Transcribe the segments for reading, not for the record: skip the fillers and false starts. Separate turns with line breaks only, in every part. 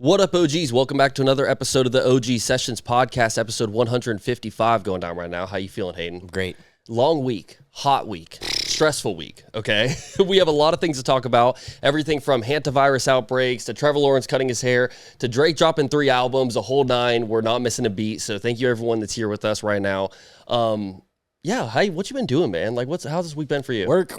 What up, OGs? Welcome back to another episode of the OG Sessions Podcast, episode 155 going down right now. How you feeling, Hayden?
Great.
Long week, hot week, stressful week, okay? We have a lot of things to talk about. Everything from Hantavirus outbreaks to Trevor Lawrence cutting his hair to Drake dropping 3 albums, a whole 9. We're not missing a beat. So thank you everyone that's here with us right now. Yeah, hey, what you been doing, man? Like, how's this week been for you?
Work,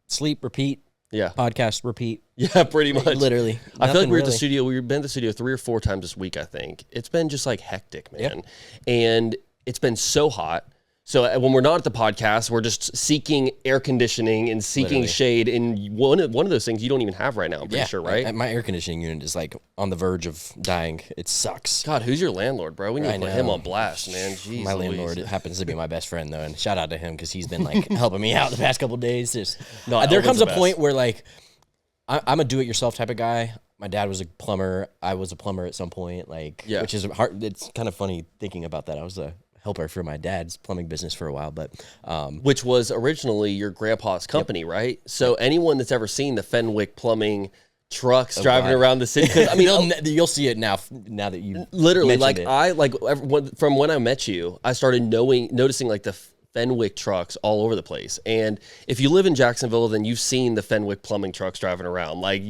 sleep, repeat.
Yeah.
Podcast, repeat.
Yeah, pretty much.
Literally.
I feel like we're at the studio. We've been at the studio 3 or 4 times this week, I think. It's been just like hectic, man.
Yep.
And it's been so hot. So when we're not at the podcast, we're just seeking air conditioning and seeking shade in one of those things you don't even have right now, I'm pretty sure, right?
My air conditioning unit is like on the verge of dying. It sucks.
God, who's your landlord, bro? We need to put him on blast, man. Jeez,
my landlord happens to be my best friend, though, and shout out to him because he's been like helping me out the past couple of days. There comes a point where like I'm a do-it-yourself type of guy. My dad was a plumber. I was a plumber at some point, which is hard. It's kind of funny thinking about that. I was a helper for my dad's plumbing business for a while, but
which was originally your grandpa's company, right? So anyone that's ever seen the Fenwick plumbing trucks driving around the city, because I mean,
you'll see it now that you
literally from when I met you, I started noticing like the Fenwick trucks all over the place. And if you live in Jacksonville, then you've seen the Fenwick plumbing trucks driving around. Like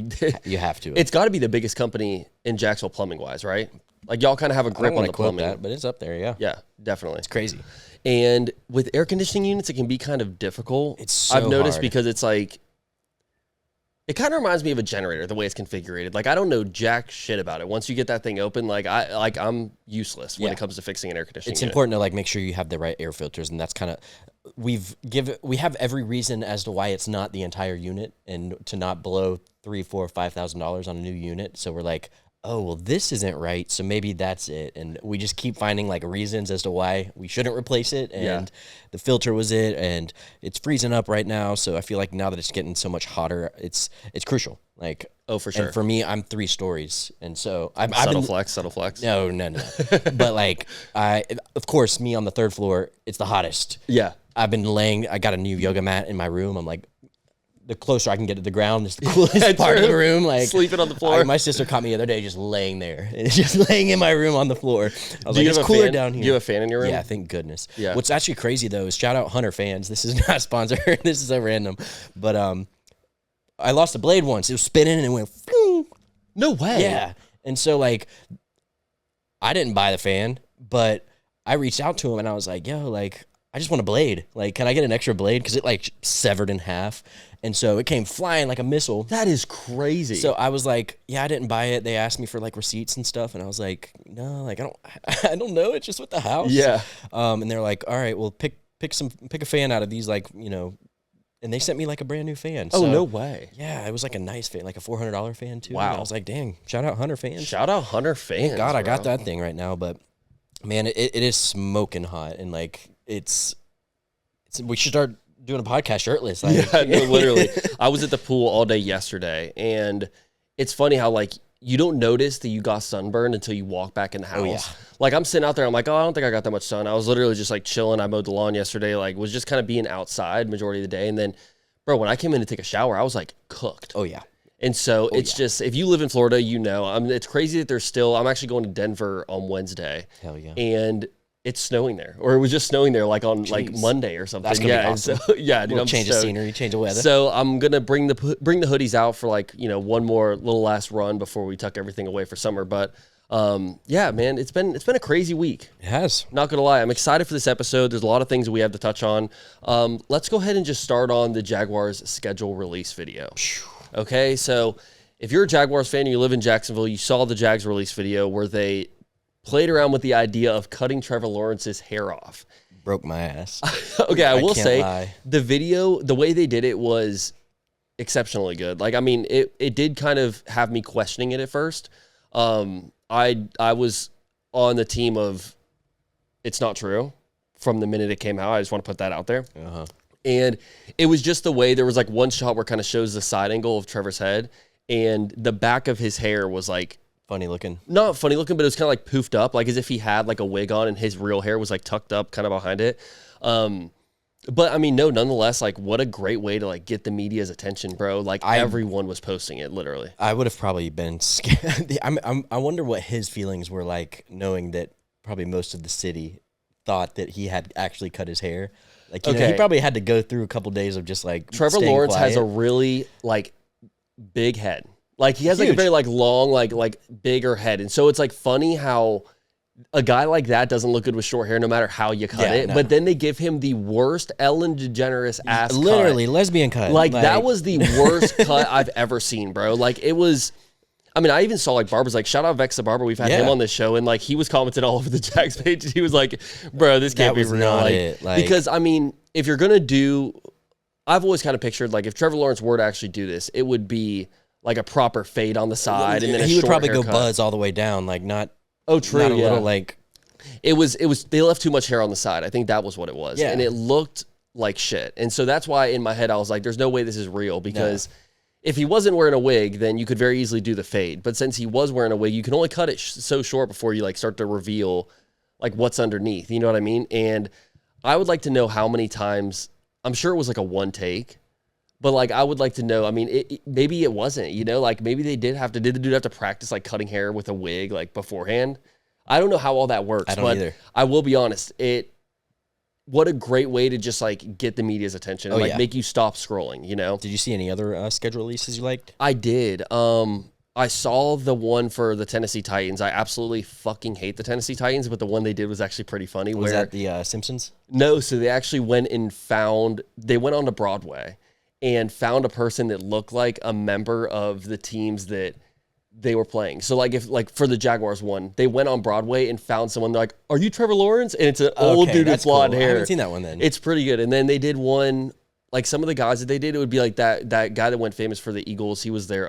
you have to.
It's got to be the biggest company in Jacksonville plumbing wise, right? Like y'all kind of have a grip on the plumbing.
That, but it's up there, yeah.
Yeah, definitely.
It's crazy.
And with air conditioning units, it can be kind of difficult.
It's so
I've noticed
hard.
because it's like, it kind of reminds me of a generator, the way it's configured. Like I don't know jack shit about it. Once you get that thing open, I'm useless when it comes to fixing an air conditioning
It's
unit.
important to like make sure you have the right air filters, and that's kind of we have every reason as to why it's not the entire unit and to not blow $3,000, $4,000, $5,000 on a new unit. So we're like, oh, well, this isn't right, so maybe that's it. And we just keep finding like reasons as to why we shouldn't replace it. And the filter was it, and it's freezing up right now. So I feel like now that it's getting so much hotter, it's crucial. Like,
oh, for sure.
And for me, I'm 3 stories, and so
subtle flex.
No. But like, of course, me on the 3rd floor, it's the hottest.
Yeah.
I got a new yoga mat in my room. I'm like, the closer I can get to the ground, it's the coolest part of the room. Like
sleeping on the floor.
My sister caught me the other day just laying there. It's just laying in my room on the floor. I was
like,
it's cooler down here.
Do you have a fan in your room?
Yeah, thank goodness.
Yeah.
What's actually crazy though is shout out Hunter fans. This is not sponsored. This is so random. But I lost a blade once. It was spinning and it went.
No way.
Yeah. And so like, I didn't buy the fan, but I reached out to him and I was like, yo, like, I just want a blade. Like, can I get an extra blade? Because it like severed in half. And so it came flying like a missile.
That is crazy.
So I was like, yeah, I didn't buy it. They asked me for like receipts and stuff. And I was like, no, like I don't know. It's just with the house.
Yeah.
And they're like, all right, well, pick a fan out of these, like, you know, and they sent me like a brand new fan.
Oh,
so,
no way.
Yeah, it was like a nice fan, like a $400 fan too.
Wow.
And I was like, dang, shout out Hunter fans.
Shout out Hunter fans.
Thank God I got that thing right now. But man, it is smoking hot. And like, we should start doing a podcast shirtless. Like.
Yeah, no, literally. I was at the pool all day yesterday, and it's funny how like you don't notice that you got sunburned until you walk back in the house.
Oh, yeah.
Like I'm sitting out there, I'm like, oh, I don't think I got that much sun. I was literally just like chilling. I mowed the lawn yesterday, like was just kind of being outside majority of the day. And then, bro, when I came in to take a shower, I was like cooked.
Oh yeah.
And so it's just, if you live in Florida, you know, it's crazy that I'm actually going to Denver on Wednesday.
Hell yeah.
And it's snowing there, or it was just snowing there like on like Monday or something.
That's gonna be awesome.
So, yeah, dude, I'm
change of scenery, change of weather.
So I'm gonna bring the hoodies out for like, you know, one more little last run before we tuck everything away for summer. But yeah, man, it's been a crazy week.
It has.
Not gonna lie, I'm excited for this episode. There's a lot of things we have to touch on. Let's go ahead and just start on the Jaguars schedule release video. Okay, so if you're a Jaguars fan and you live in Jacksonville, you saw the Jags release video where they played around with the idea of cutting Trevor Lawrence's hair off.
Broke my ass.
Okay, I will say
lie.
The video, the way they did it was exceptionally good. Like, I mean, it did kind of have me questioning it at first. I was on the team of it's not true from the minute it came out. I just want to put that out there.
Uh-huh.
And it was just the way there was like one shot where it kind of shows the side angle of Trevor's head, and the back of his hair was like
funny looking.
Not funny looking, but it was kind of like poofed up, like as if he had like a wig on and his real hair was like tucked up kind of behind it. But I mean, no, nonetheless, like what a great way to like get the media's attention, bro. Like everyone was posting it, literally.
I would have probably been scared. I wonder what his feelings were like, knowing that probably most of the city thought that he had actually cut his hair. Like, you know, he probably had to go through a couple days of just like
Trevor Lawrence has a really like big head. Like he has like a very like long, like bigger head. And so it's like funny how a guy like that doesn't look good with short hair no matter how you cut it. No. But then they give him the worst Ellen DeGeneres ass
literally
cut.
Lesbian cut.
Like that was the worst cut I've ever seen, bro. Like it was, I mean, I even saw like Barbara's like, shout out Vex the Barber. We've had him on this show. And like he was commenting all over the Jags page. And he was like, bro, this can't be real. Because I mean, if you're going to do, I've always kind of pictured like if Trevor Lawrence were to actually do this, it would be like a proper fade on the side. And then
he would probably go buzz all the way down. Like not.
Oh, true.
Not a little like
it was. They left too much hair on the side. I think that was what it was, and it looked like shit. And so that's why in my head I was like, "There's no way this is real." Because if he wasn't wearing a wig, then you could very easily do the fade. But since he was wearing a wig, you can only cut it so short before you like start to reveal like what's underneath. You know what I mean? And I would like to know how many times. I'm sure it was like a one take. But like, I would like to know. I mean, maybe it wasn't. You know, like maybe they did the dude have to practice like cutting hair with a wig like beforehand? I don't know how all that works.
I don't either.
I will be honest. What a great way to just like get the media's attention and make you stop scrolling. You know?
Did you see any other schedule releases you liked?
I did. I saw the one for the Tennessee Titans. I absolutely fucking hate the Tennessee Titans, but the one they did was actually pretty funny.
Was that the Simpsons?
No. So they actually went and they went on to Broadway and found a person that looked like a member of the teams that they were playing. So like if like for the Jaguars one, they went on Broadway and found someone. They're like, "Are you Trevor Lawrence?" And it's an old dude with blonde hair.
I haven't seen that one then.
It's pretty good. And then they did one like some of the guys that they did. It would be like that guy that went famous for the Eagles. He was their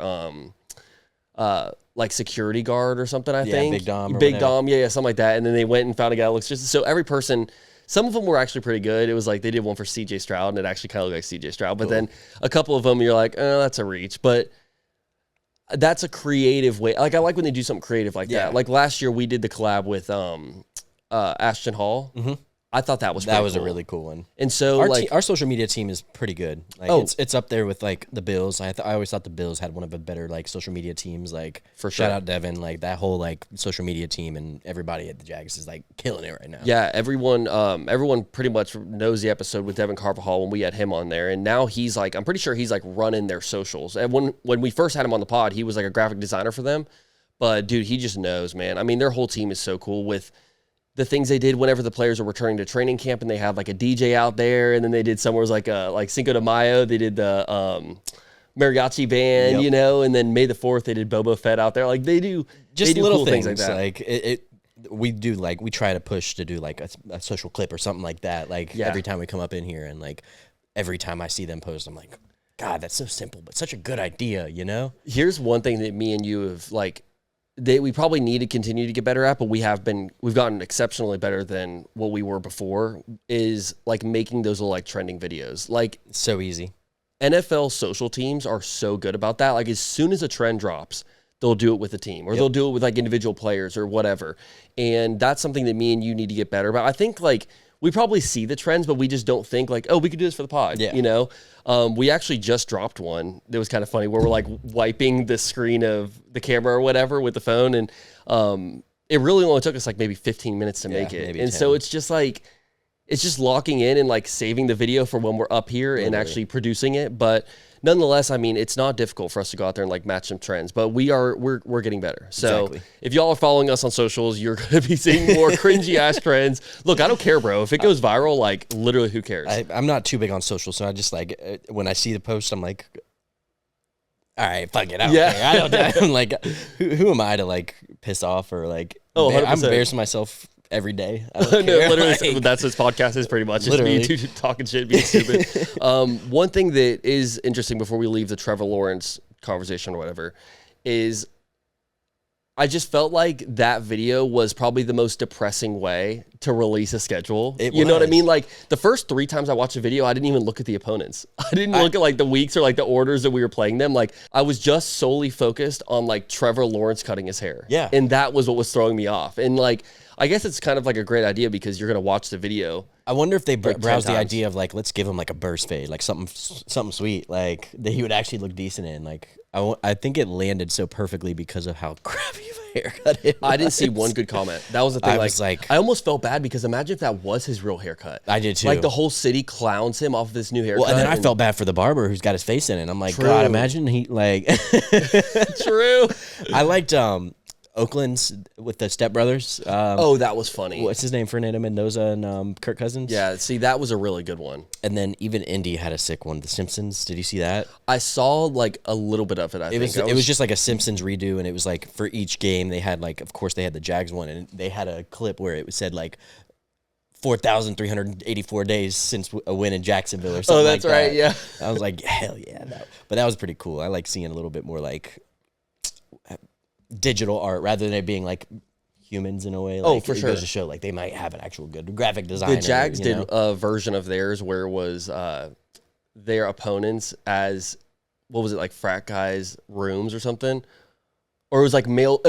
like security guard or something. I think Big Dom, yeah, something like that. And then they went and found a guy that looks just so every person. Some of them were actually pretty good. It was like they did one for CJ Stroud, and it actually kind of looked like CJ Stroud. But then a couple of them, you're like, oh, that's a reach. But that's a creative way. Like I like when they do something creative like that. Like last year, we did the collab with Ashton Hall. Mm-hmm. I thought that was cool.
A really cool one.
And so
our social media team is pretty good. Like it's up there with like the Bills. I always thought the Bills had one of the better like social media teams. Like
for sure.
Shout out Devin. Like that whole like social media team and everybody at the Jags is like killing it right now.
Yeah, everyone pretty much knows the episode with Devin Carvajal when we had him on there, and now he's like I'm pretty sure he's like running their socials. And when we first had him on the pod, he was like a graphic designer for them. But dude, he just knows, man. I mean, their whole team is so cool with the things they did whenever the players are returning to training camp, and they have like a DJ out there, and then they did somewhere was like Cinco de Mayo, they did the mariachi band, you know, and then May the 4th they did Boba Fett out there. Like they do little cool things like that.
Like we try to push to do like a social clip or something like that. Like every time we come up in here, and like every time I see them post, I'm like, God, that's so simple, but such a good idea, you know?
Here's one thing that me and you have like. We probably need to continue to get better at, but we've gotten exceptionally better than what we were before, is like making those little like trending videos. Like
so easy.
NFL social teams are so good about that. Like as soon as a trend drops, they'll do it with a team or they'll do it with like individual players or whatever. And that's something that me and you need to get better about. I think like we probably see the trends, but we just don't think like, oh, we could do this for the pod, you know? We actually just dropped one that was kind of funny where we're like wiping the screen of the camera or whatever with the phone. And it really only took us like maybe 15 minutes to make it. And 10. So it's just like, it's just locking in and like saving the video for when we're up here and actually producing it. But nonetheless, I mean, it's not difficult for us to go out there and like match some trends, but we're getting better. So if y'all are following us on socials, you're going to be seeing more cringy ass trends. Look, I don't care, bro. If it goes viral, like literally who cares?
I'm not too big on social. So I just like, when I see the post, I'm like, all right, fuck it. I don't care. I'm like, who am I to like piss off or like, I'm embarrassing myself every day.
No, literally, like, that's what this podcast is pretty much. It's me talking shit, being stupid. One thing that is interesting before we leave the Trevor Lawrence conversation or whatever is I just felt like that video was probably the most depressing way to release a schedule. You know what I mean? Like the first 3 times I watched a video, I didn't even look at the opponents. I didn't look at like the weeks or like the orders that we were playing them. Like I was just solely focused on like Trevor Lawrence cutting his hair.
Yeah.
And that was what was throwing me off. And like, I guess it's kind of like a great idea because you're gonna watch the video.
I wonder if they
like
browse
10
the
times.
idea of like, let's give him like a burst fade, like something sweet, like that he would actually look decent in. Like I think it landed so perfectly because of how crappy of a haircut it was.
I didn't see one good comment. That was the thing.
I was like,
I almost felt bad because imagine if that was his real haircut.
I did too.
Like the whole city clowns him off of this new haircut.
Well, and then I felt bad for the barber who's got his face in it. I'm like,
True.
God, imagine he like.
True.
I liked Oakland's with the Step Brothers.
Oh, that was funny.
What's his name? Fernando Mendoza and Kirk Cousins.
Yeah, see, that was a really good one.
And then even Indy had a sick one. The Simpsons. Did you see that?
I saw like a little bit of it. I think
It was just like a Simpsons redo, and it was like for each game they had like, of course they had the Jags one, and they had a clip where it said like 4,384 days since a win in Jacksonville or something.
Oh, that's
like
right.
that.
Yeah.
I was like, hell yeah. But that was pretty cool. I like seeing a little bit more like digital art rather than it being like humans in a way. Like,
for sure.
It goes to show like they might have an actual good graphic designer.
The Jags
you
did
know?
a version of theirs where it was their opponents as, what was it, like frat guys' rooms or something? Or it was like male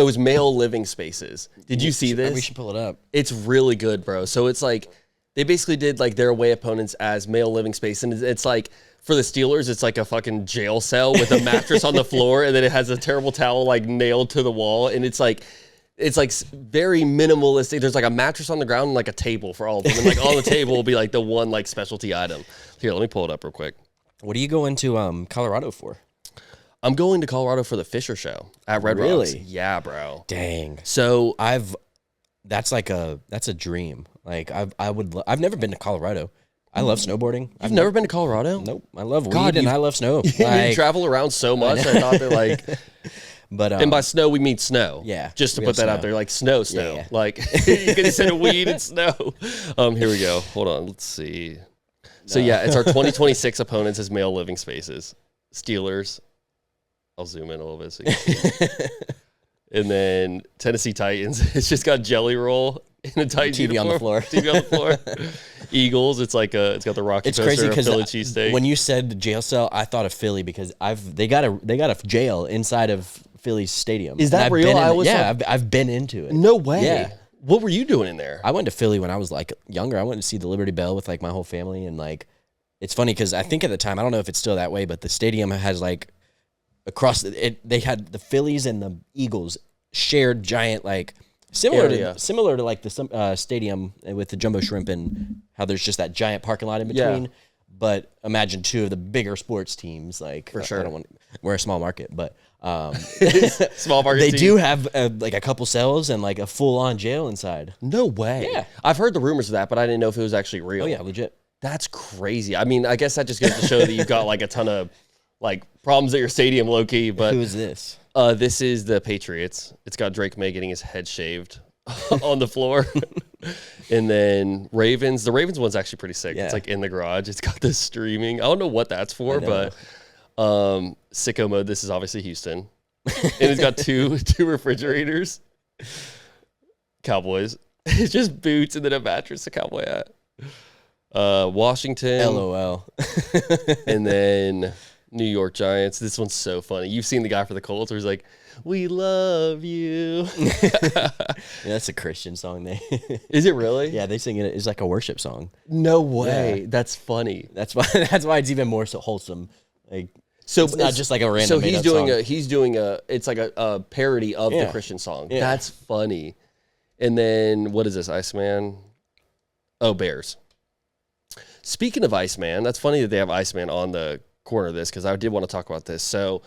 living spaces. Did you see this?
We should pull it up.
It's really good, bro. So it's like they basically did like their away opponents as male living space, and it's like for the Steelers, it's like a fucking jail cell with a mattress on the floor, and then it has a terrible towel like nailed to the wall, and it's like very minimalistic. There's like a mattress on the ground and like a table for all of them, and like on the table will be like the one like specialty item. Here, let me pull it up real quick.
What do you go into Colorado for?
I'm going to Colorado for the Fisher Show at Red Rocks. Yeah, bro.
Dang.
So
that's a dream. Like I've never been to Colorado. I love snowboarding.
I've never been to Colorado?
Nope. I love
God,
weed and I love snow.
You travel around so much. I thought they're like,
but
and by snow we mean snow.
Yeah,
just to
real
put that out
snow.
there, like snow.
Yeah.
Like you could instead of weed and snow. Here we go. Hold on. Let's see. So yeah, it's our 2026 opponents as male living spaces. Steelers. I'll zoom in a little bit. So you can see. And then Tennessee Titans. It's just got Jelly Roll in a Titan
TV
uniform.
on the floor.
TV on the floor. Eagles. It's like it's got the Rocky
It's
poster
crazy
of
because
Philly cheesesteak.
when you said jail cell, I thought of Philly because they got a jail inside of Philly's stadium.
Is that
And
real?
I've been into it.
No way.
Yeah.
What were you doing in there?
I went to Philly when I was like younger. I went to see the Liberty Bell with like my whole family, and like it's funny because I think at the time, I don't know if it's still that way, but the stadium has like across it. They had the Phillies and the Eagles shared giant like similar to like the stadium with the Jumbo Shrimp and how there's just that giant parking lot in between.
Yeah.
But imagine two of the bigger sports teams, like
For sure.
We're a small market, but
Small market
they
team.
do have like a couple cells and like a full on jail inside.
No way.
Yeah.
I've heard the rumors of that, but I didn't know if it was actually real.
Oh yeah, legit.
That's crazy. I mean, I guess that just goes to show that you've got like a ton of like problems at your stadium, low key. But
Who is this?
this is the Patriots. It's got Drake May getting his head shaved on the floor. And then Ravens. The Ravens one's actually pretty sick.
Yeah.
It's like in the garage. It's got the streaming. I don't know what that's for,
know.
but sicko mode. This is obviously Houston. And it's got two refrigerators. Cowboys. It's just boots and then a mattress, a cowboy hat. Washington.
LOL.
And then New York Giants. This one's so funny. You've seen the guy for the Colts where he's like, "We love you."
Yeah, that's a Christian song.
Is it really?
Yeah, they sing it. It's like a worship song.
No way.
Yeah.
That's funny.
That's why it's even more so wholesome. Like
So
it's not just like a random.
So
made-up song.
he's doing it's like a parody of the
Yeah.
Christian song.
Yeah.
That's funny. And then what is this? Iceman? Oh, Bears. Speaking of Iceman, that's funny that they have Iceman on the corner of this because I did want to talk about this. So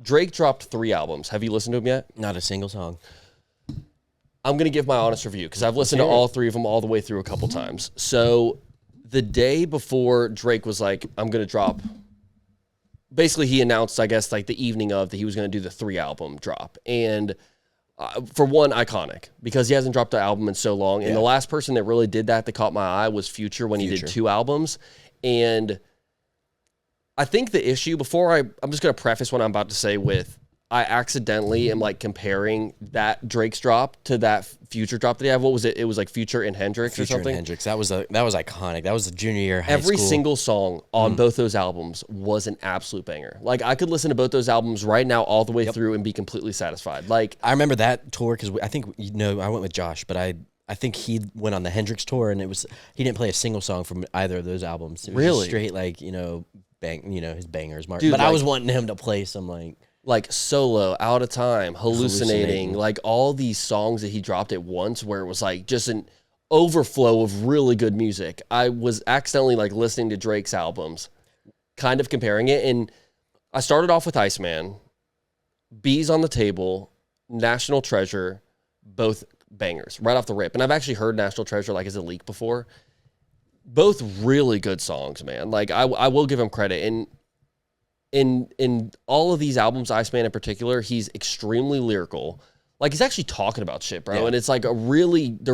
Drake dropped 3 albums. Have you listened to them yet?
Not a single song.
I'm going to give my honest review because I've listened to all 3 of them all the way through a couple times. So the day before Drake was like, I'm going to drop, basically he announced, I guess, like the evening of that he was going to do the 3 album drop. And for one, iconic because he hasn't dropped an album in so long. And the last person that really did that caught my eye was Future when he did 2 albums. And I think the issue I'm just going to preface what I'm about to say with, I accidentally am like comparing that Drake's drop to that Future drop that he had. What was it? It was like Future and Hendrix
Future
or something.
and Hendrix. That was iconic. That was the junior year high
Every
school.
single song on both those albums was an absolute banger. Like I could listen to both those albums right now all the way through and be completely satisfied. Like
I remember that tour because I think I went with Josh, but I I think he went on the Hendrix tour, and he didn't play a single song from either of those albums. It was
Really?
just straight like his bangers.
Dude,
but I was wanting him to play some
like Solo, Out of Time, Hallucinating, like all these songs that he dropped at once, where it was like just an overflow of really good music. I was accidentally like listening to Drake's albums, kind of comparing it, and I started off with Iceman, Bees on the Table, National Treasure, both bangers right off the rip. And I've actually heard National Treasure like as a leak before. Both really good songs, man. Like I will give him credit. And in all of these albums, Iceman in particular, he's extremely lyrical. Like he's actually talking about shit, bro. Yeah. And it's like they're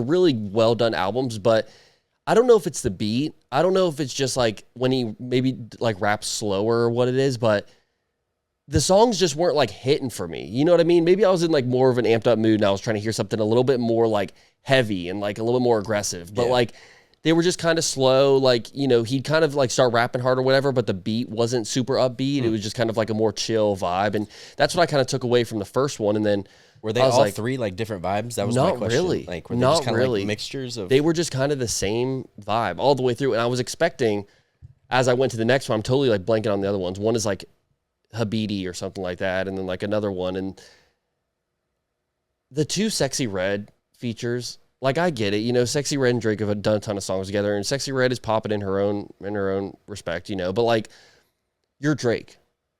really well done albums, but I don't know if it's the beat. I don't know if it's just like when he maybe like raps slower or what it is, but the songs just weren't like hitting for me. You know what I mean? Maybe I was in like more of an amped up mood and I was trying to hear something a little bit more like heavy and like a little bit more aggressive, but like they were just kind of slow. Like, you know, he'd kind of like start rapping hard or whatever, but the beat wasn't super upbeat. It was just kind of like a more chill vibe. And that's what I kind of took away from the first one. And then
were they all like, three like different vibes? That was my question. Not really. Like, were they just kind of like mixtures of?
They were just kind of the same vibe all the way through. And I was expecting, as I went to the next one, I'm totally like blanking on the other ones. One is like Habidi or something like that, and then like another one, and the two Sexy Red features, like I get it, you know, Sexy Red and Drake have done a ton of songs together, and Sexy Red is popping in her own respect, you know, but like you're Drake.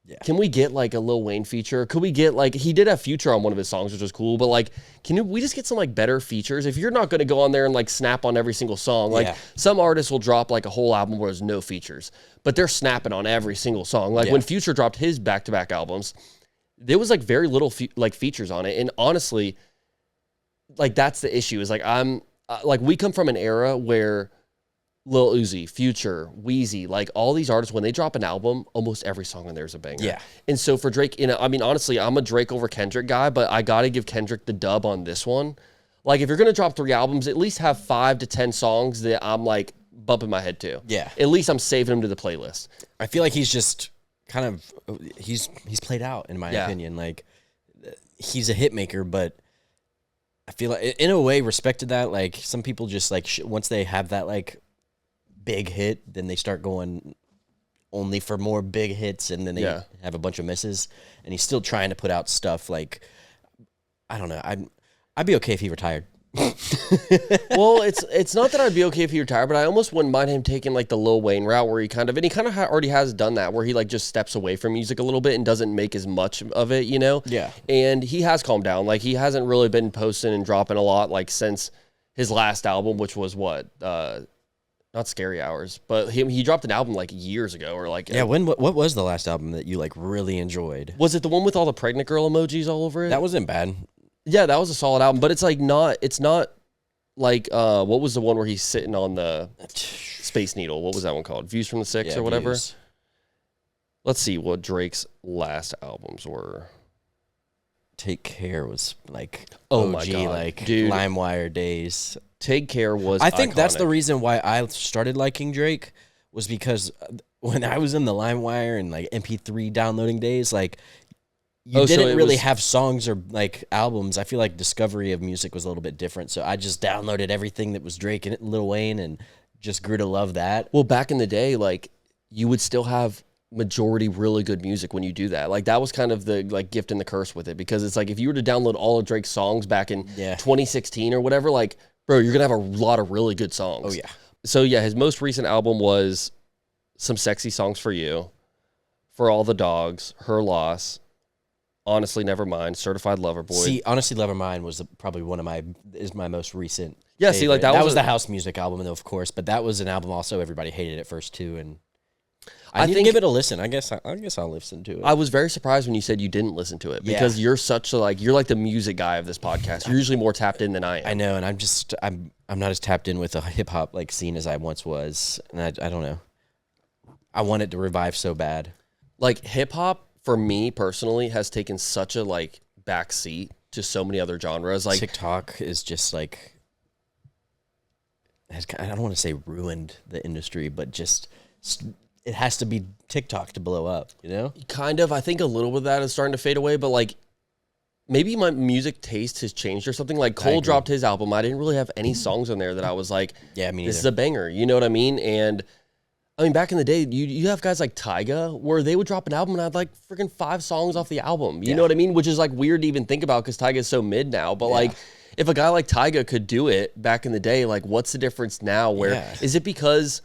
Yeah. Can we get like a Lil Wayne feature? Could we get like, he did have Future on one of his songs, which was cool, but like, we just get some like better features? If you're not going to go on there and like snap on every single song, like some artists will drop like a whole album where there's no features, but they're snapping on every single song. Like when Future dropped his back-to-back albums, there was like very little like features on it. And honestly, like that's the issue is like, like we come from an era where Lil Uzi, Future, Wheezy, like all these artists, when they drop an album, almost every song on there is a banger. Yeah. And so for Drake, you know, I mean, honestly, I'm a Drake over Kendrick guy, but I got to give Kendrick the dub on this one. Like if you're going to drop 3 albums, at least have 5 to 10 songs that I'm like bumping my head to. Yeah. At least I'm saving them to the playlist.
I feel like he's just kind of, he's played out in my opinion. Like he's a hit maker, but I feel like in a way respected that. Like some people just like, once they have that like big hit, then they start going only for more big hits, and then they have a bunch of misses, and he's still trying to put out stuff. Like I don't know, I'd be okay if he retired.
Well, it's not that I'd be okay if he retired, but I almost wouldn't mind him taking like the Lil Wayne route, where he kind of already has done that, where he like just steps away from music a little bit and doesn't make as much of it, you know? Yeah. And he has calmed down. Like he hasn't really been posting and dropping a lot like since his last album, which was what not Scary Hours, but he dropped an album like years ago, or like
what was the last album that you like really enjoyed?
Was it the one with all the pregnant girl emojis all over it?
That wasn't bad.
Yeah, that was a solid album, but it's like not like what was the one where he's sitting on the Space Needle? What was that one called? Views from the Six or whatever. Views. Let's see what Drake's last albums were.
Take Care was like
OG,
my God, like dude, LimeWire days.
Take Care was
I think
iconic.
That's the reason why I started liking Drake, was because when I was in the LimeWire and like MP3 downloading days, like you didn't really have songs or like albums. I feel like discovery of music was a little bit different, so I just downloaded everything that was Drake and Lil Wayne and just grew to love that.
Well, back in the day, like you would still have majority really good music when you do that. Like that was kind of the like gift and the curse with it, because it's like if you were to download all of Drake's songs back in 2016 or whatever, like bro, you're gonna have a lot of really good songs.
Oh yeah.
So yeah, his most recent album was Some Sexy Songs for You, For All the Dogs, Her Loss, Honestly Nevermind, Certified Lover Boy.
See, Honestly Nevermind was probably my most recent.
Yeah,
favorite.
See, like
that was the house music album, though, of course, but that was an album also everybody hated at first too, and I need to give it a listen. I guess I'll listen to it.
I was very surprised when you said you didn't listen to it, because you're such a you're like the music guy of this podcast. You're usually more tapped in than I am.
I know, and I'm not as tapped in with the hip hop like scene as I once was, and I don't know. I want it to revive so bad.
Like hip hop for me personally has taken such a like back seat to so many other genres. Like
TikTok is just like, I don't want to say ruined the industry, but just it has to be TikTok to blow up, you know?
Kind of. I think a little bit of that is starting to fade away, but like maybe my music taste has changed or something. Like Cole dropped his album. I didn't really have any songs on there that I was like,
yeah, me neither.
This is a banger. You know what I mean? And I mean, back in the day, you have guys like Tyga where they would drop an album and I'd like freaking 5 songs off the album. You know what I mean? Which is like weird to even think about because Tyga is so mid now. But like, if a guy like Tyga could do it back in the day, like what's the difference now? Where is it because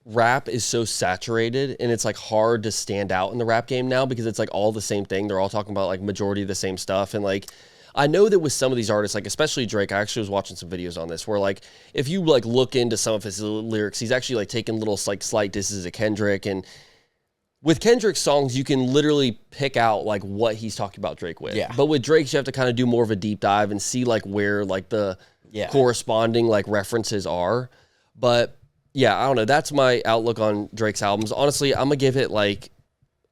rap is so saturated and it's like hard to stand out in the rap game now because it's like all the same thing. They're all talking about like majority of the same stuff. And like, I know that with some of these artists, like especially Drake, I actually was watching some videos on this where like, if you like look into some of his lyrics, he's actually like taking little like slight disses at Kendrick. And with Kendrick's songs, you can literally pick out like what he's talking about Drake with. Yeah. But with Drake's, you have to kind of do more of a deep dive and see like where like the corresponding like references are. But yeah, I don't know. That's my outlook on Drake's albums. Honestly, I'm going to give it like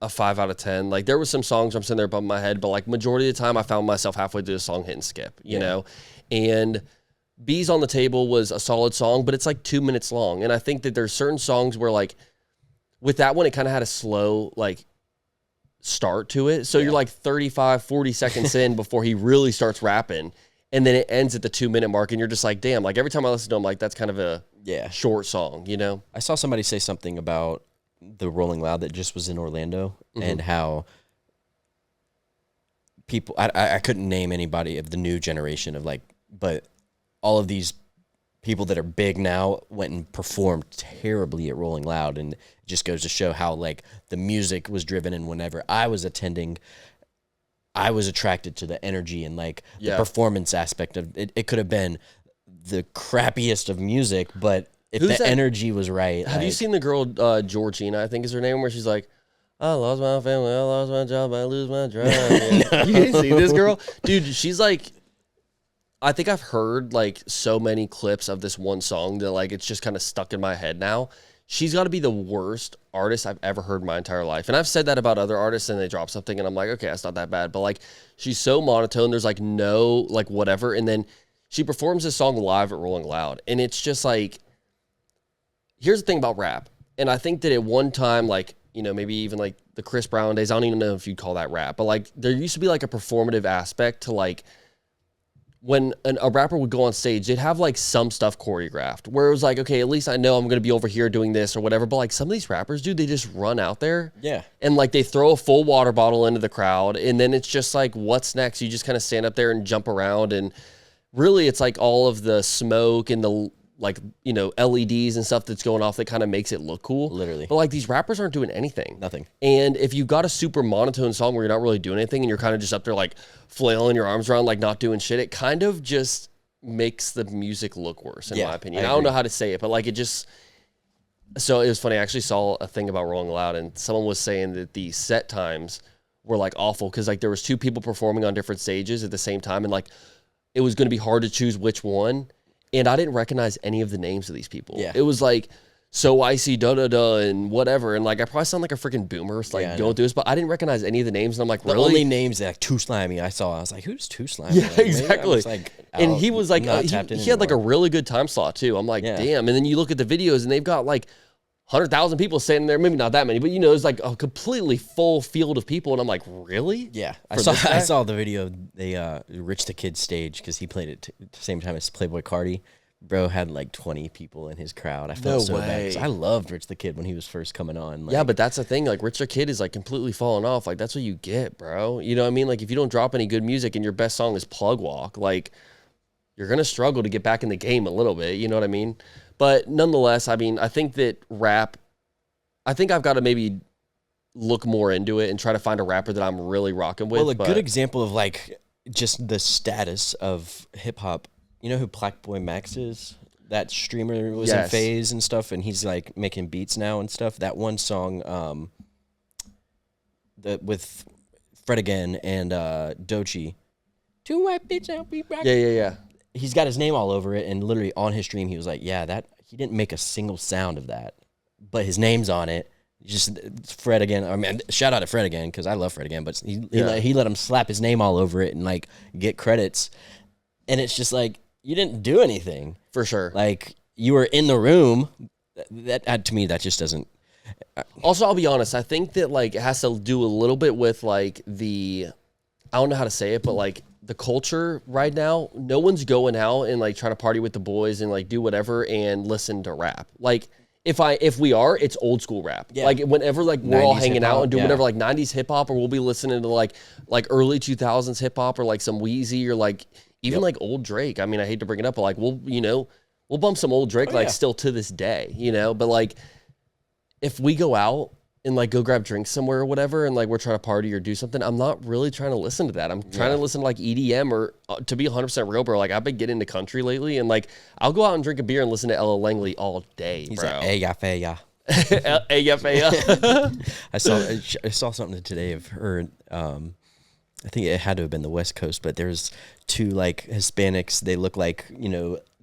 a 5 out of 10. Like there was some songs I'm sitting there bumping my head, but like majority of the time I found myself halfway through the song hit and skip, you know? And Bees on the Table was a solid song, but it's like 2 minutes long. And I think that there's certain songs where like with that one, it kind of had a slow like start to it. So you're like 35, 40 seconds in before he really starts rapping. And then it ends at the 2 minute mark and you're just like, damn, like every time I listen to him, like that's kind of a short song, you know?
I saw somebody say something about the Rolling Loud that just was in Orlando and how people, I couldn't name anybody of the new generation of like, but all of these people that are big now went and performed terribly at Rolling Loud. And it just goes to show how like the music was driven. And whenever I was attending, I was attracted to the energy and like the performance aspect of it. It could have been the crappiest of music, but if the energy was right.
Have you seen the girl, Georgina, I think is her name, where she's like, I lost my family, I lost my job, I lose my drive. No. You didn't see this girl? Dude, she's like, I think I've heard like so many clips of this one song that like it's just kind of stuck in my head now. She's got to be the worst artist I've ever heard in my entire life. And I've said that about other artists and they drop something and I'm like, okay, that's not that bad. But like, she's so monotone. There's like no, like whatever. And then she performs this song live at Rolling Loud. And it's just like, here's the thing about rap. And I think that at one time, like, you know, maybe even like the Chris Brown days, I don't even know if you'd call that rap, but like there used to be like a performative aspect to like, when a rapper would go on stage, they'd have like some stuff choreographed where it was like, okay, at least I know I'm going to be over here doing this or whatever. But like some of these rappers, dude, they just run out there. Yeah. And like they throw a full water bottle into the crowd. And then it's just like, what's next? You just kind of stand up there and jump around. And really it's like all of the smoke and the like, you know, LEDs and stuff that's going off that kind of makes it look cool. Literally. But like these rappers aren't doing anything. Nothing. And if you got a super monotone song where you're not really doing anything and you're kind of just up there like flailing your arms around, like not doing shit, it kind of just makes the music look worse in my opinion. I don't know how to say it, but like it just, so it was funny. I actually saw a thing about Rolling Loud and someone was saying that the set times were like awful because like there was 2 people performing on different stages at the same time and like it was going to be hard to choose which one. And I didn't recognize any of the names of these people. Yeah. It was like, so icy, da-da-da, and whatever. And like, I probably sound like a freaking boomer, like going through this, but I didn't recognize any of the names. And I'm like, really?
The only names that like Too Slimy I saw, I was like, who's Too Slimy?
Yeah, like, exactly. And he was like, he had like a really good time slot too. I'm like, damn. And then you look at the videos and they've got like 100,000 people standing there, maybe not that many, but you know, it's like a completely full field of people. And I'm like, really?
Yeah. I saw the video, they Rich the Kid stage because he played it at the same time as Playboy Cardi. Bro had like 20 people in his crowd. I felt so bad. I loved Rich the Kid when he was first coming on.
Like, yeah, but that's the thing. Like, Rich the Kid is like completely falling off. Like, that's what you get, bro. You know what I mean? Like, if you don't drop any good music and your best song is Plug Walk, like, you're going to struggle to get back in the game a little bit. You know what I mean? But nonetheless, I mean, I think that rap, I think I've got to maybe look more into it and try to find a rapper that I'm really rocking with.
Well, a good example of like just the status of hip hop. You know who Black Boy Max is? That streamer was in Phase and stuff, and he's like making beats now and stuff. That one song, with Fred Again and Doechii. 2 white bitch, I'll be back.
Yeah.
He's got his name all over it, and literally on his stream, he was like, "Yeah, that he didn't make a single sound of that, but his name's on it." Just Fred Again. I mean, shout out to Fred Again because I love Fred Again, but he let him slap his name all over it and like get credits, and it's just like. You didn't do anything.
For sure.
Like, you were in the room. That to me, that just doesn't...
Also, I'll be honest. I think that, like, it has to do a little bit with, like, the I don't know how to say it, but like the culture right now, no one's going out and like trying to party with the boys and like do whatever and listen to rap. Like if we are, it's old school rap. Yeah. Like whenever like we're all hanging out and doing whatever, like 90s hip hop, or we'll be listening to like early 2000s hip hop, or like some Wheezy, or like even like old Drake. I mean, I hate to bring it up, but like we'll bump some old Drake still to this day, but like if we go out and like go grab drinks somewhere or whatever, and like we're trying to party or do something, I'm not really trying to listen to that. I'm trying to listen to like EDM, or to be 100% real, bro. Like I've been getting into country lately, and like I'll go out and drink a beer and listen to Ella Langley all day,
He's
bro.
like, hey, yeah, hey, yeah. I saw something today of her. I think it had to have been the West Coast, but there's two like Hispanics. They look like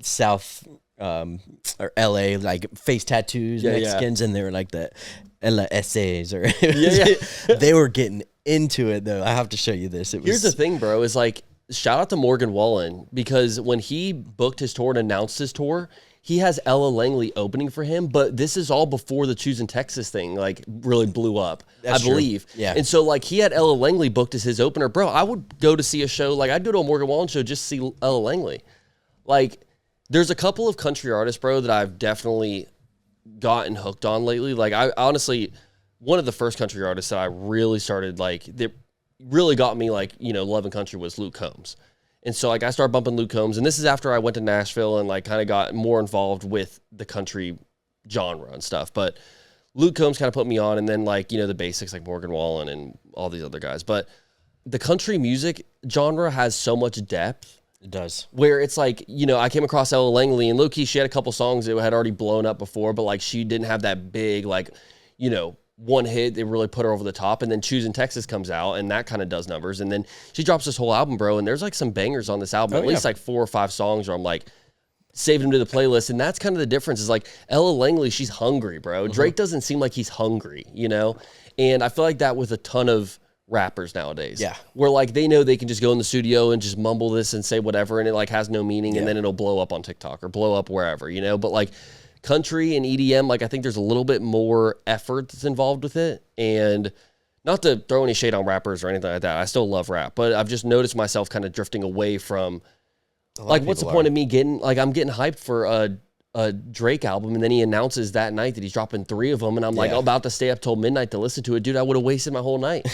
South or LA, like face tattoos, Mexicans, and they were like the LSAs or they were getting into it though. I have to show you this.
Here's the thing, bro, is like shout out to Morgan Wallen, because when he booked his tour and announced his tour, he has Ella Langley opening for him, but this is all before the Choosing Texas thing like really blew up. That's I believe. True. Yeah. And so like he had Ella Langley booked as his opener. Bro, I would go to see a show, like I'd go to a Morgan Wallen show just to see Ella Langley. Like there's a couple of country artists, bro, that I've definitely gotten hooked on lately. Like I honestly, one of the first country artists that I really started like that really got me like, loving country was Luke Combs. And so like I started bumping Luke Combs, and this is after I went to Nashville and like kind of got more involved with the country genre and stuff. But Luke Combs kind of put me on, and then like, the basics like Morgan Wallen and all these other guys. But the country music genre has so much depth.
It does.
Where it's like, I came across Ella Langley, and low-key, she had a couple songs that had already blown up before, but like she didn't have that big, like, one hit that really put her over the top. And then Choosing Texas comes out, and that kind of does numbers. And then she drops this whole album, bro, and there's like some bangers on this album, at least like 4 or 5 songs where I'm like saving them to the playlist. And that's kind of the difference, is like Ella Langley, she's hungry, bro. Drake doesn't seem like he's hungry, And I feel like that with a ton of rappers nowadays. Yeah. Where like they know they can just go in the studio and just mumble this and say whatever, and it like has no meaning, and then it'll blow up on TikTok or blow up wherever, But like country and EDM, like I think there's a little bit more effort that's involved with it. And not to throw any shade on rappers or anything like that, I still love rap, but I've just noticed myself kind of drifting away from like, what's the point of me getting like, I'm getting hyped for a Drake album, and then he announces that night that he's dropping 3 of them, and I'm like about to stay up till midnight to listen to it. Dude, I would have wasted my whole night.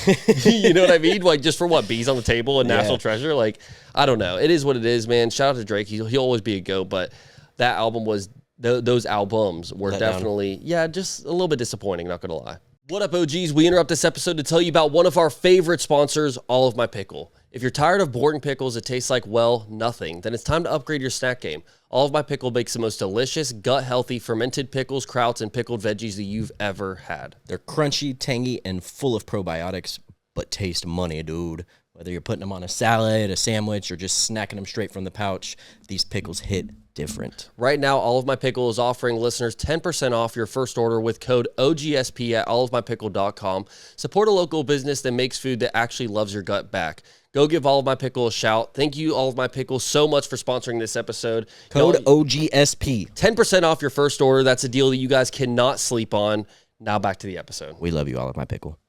You know what I mean? Like just for what, Bees on the Table and National Treasure? Like, I don't know. It is what it is, man. Shout out to Drake. He'll always be a GOAT, but that album was, those albums were definitely, just a little bit disappointing, not gonna lie. What up, OGs? We interrupt this episode to tell you about one of our favorite sponsors, All of My Pickle. If you're tired of boring pickles that taste like, well, nothing, then it's time to upgrade your snack game. All of My Pickle makes the most delicious, gut-healthy, fermented pickles, krauts, and pickled veggies that you've ever had.
They're crunchy, tangy, and full of probiotics, but taste money, dude. Whether you're putting them on a salad, a sandwich, or just snacking them straight from the pouch, these pickles hit different.
Right now, All of My Pickle is offering listeners 10% off your first order with code OGSP at allofmypickle.com. Support a local business that makes food that actually loves your gut back. Go give All of My Pickle a shout. Thank you, All of My Pickle, so much for sponsoring this episode.
Code OGSP.
10% off your first order. That's a deal that you guys cannot sleep on. Now back to the episode.
We love you, All of My Pickle.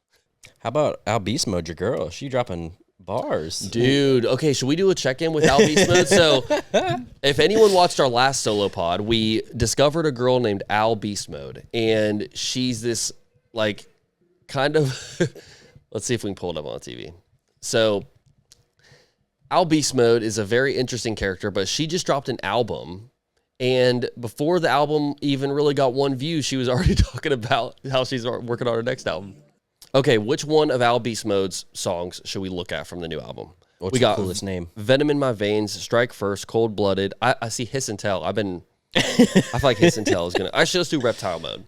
How about Albeastmode, your girl? She dropping bars.
Dude, okay, should we do a check-in with Albeastmode? So if anyone watched our last solo pod, we discovered a girl named Albeastmode, and she's this, like, kind of, let's see if we can pull it up on TV. So Albeastmode is a very interesting character, but she just dropped an album, and before the album even really got 1 view, she was already talking about how she's working on her next album. Okay, which one of Albeastmode's songs should we look at from the new album?
What's the coolest name?
Venom in My Veins, Strike First, Cold Blooded. I see Hiss and Tell. I feel like Hiss and Tell is gonna. Actually, let's do Reptile Mode.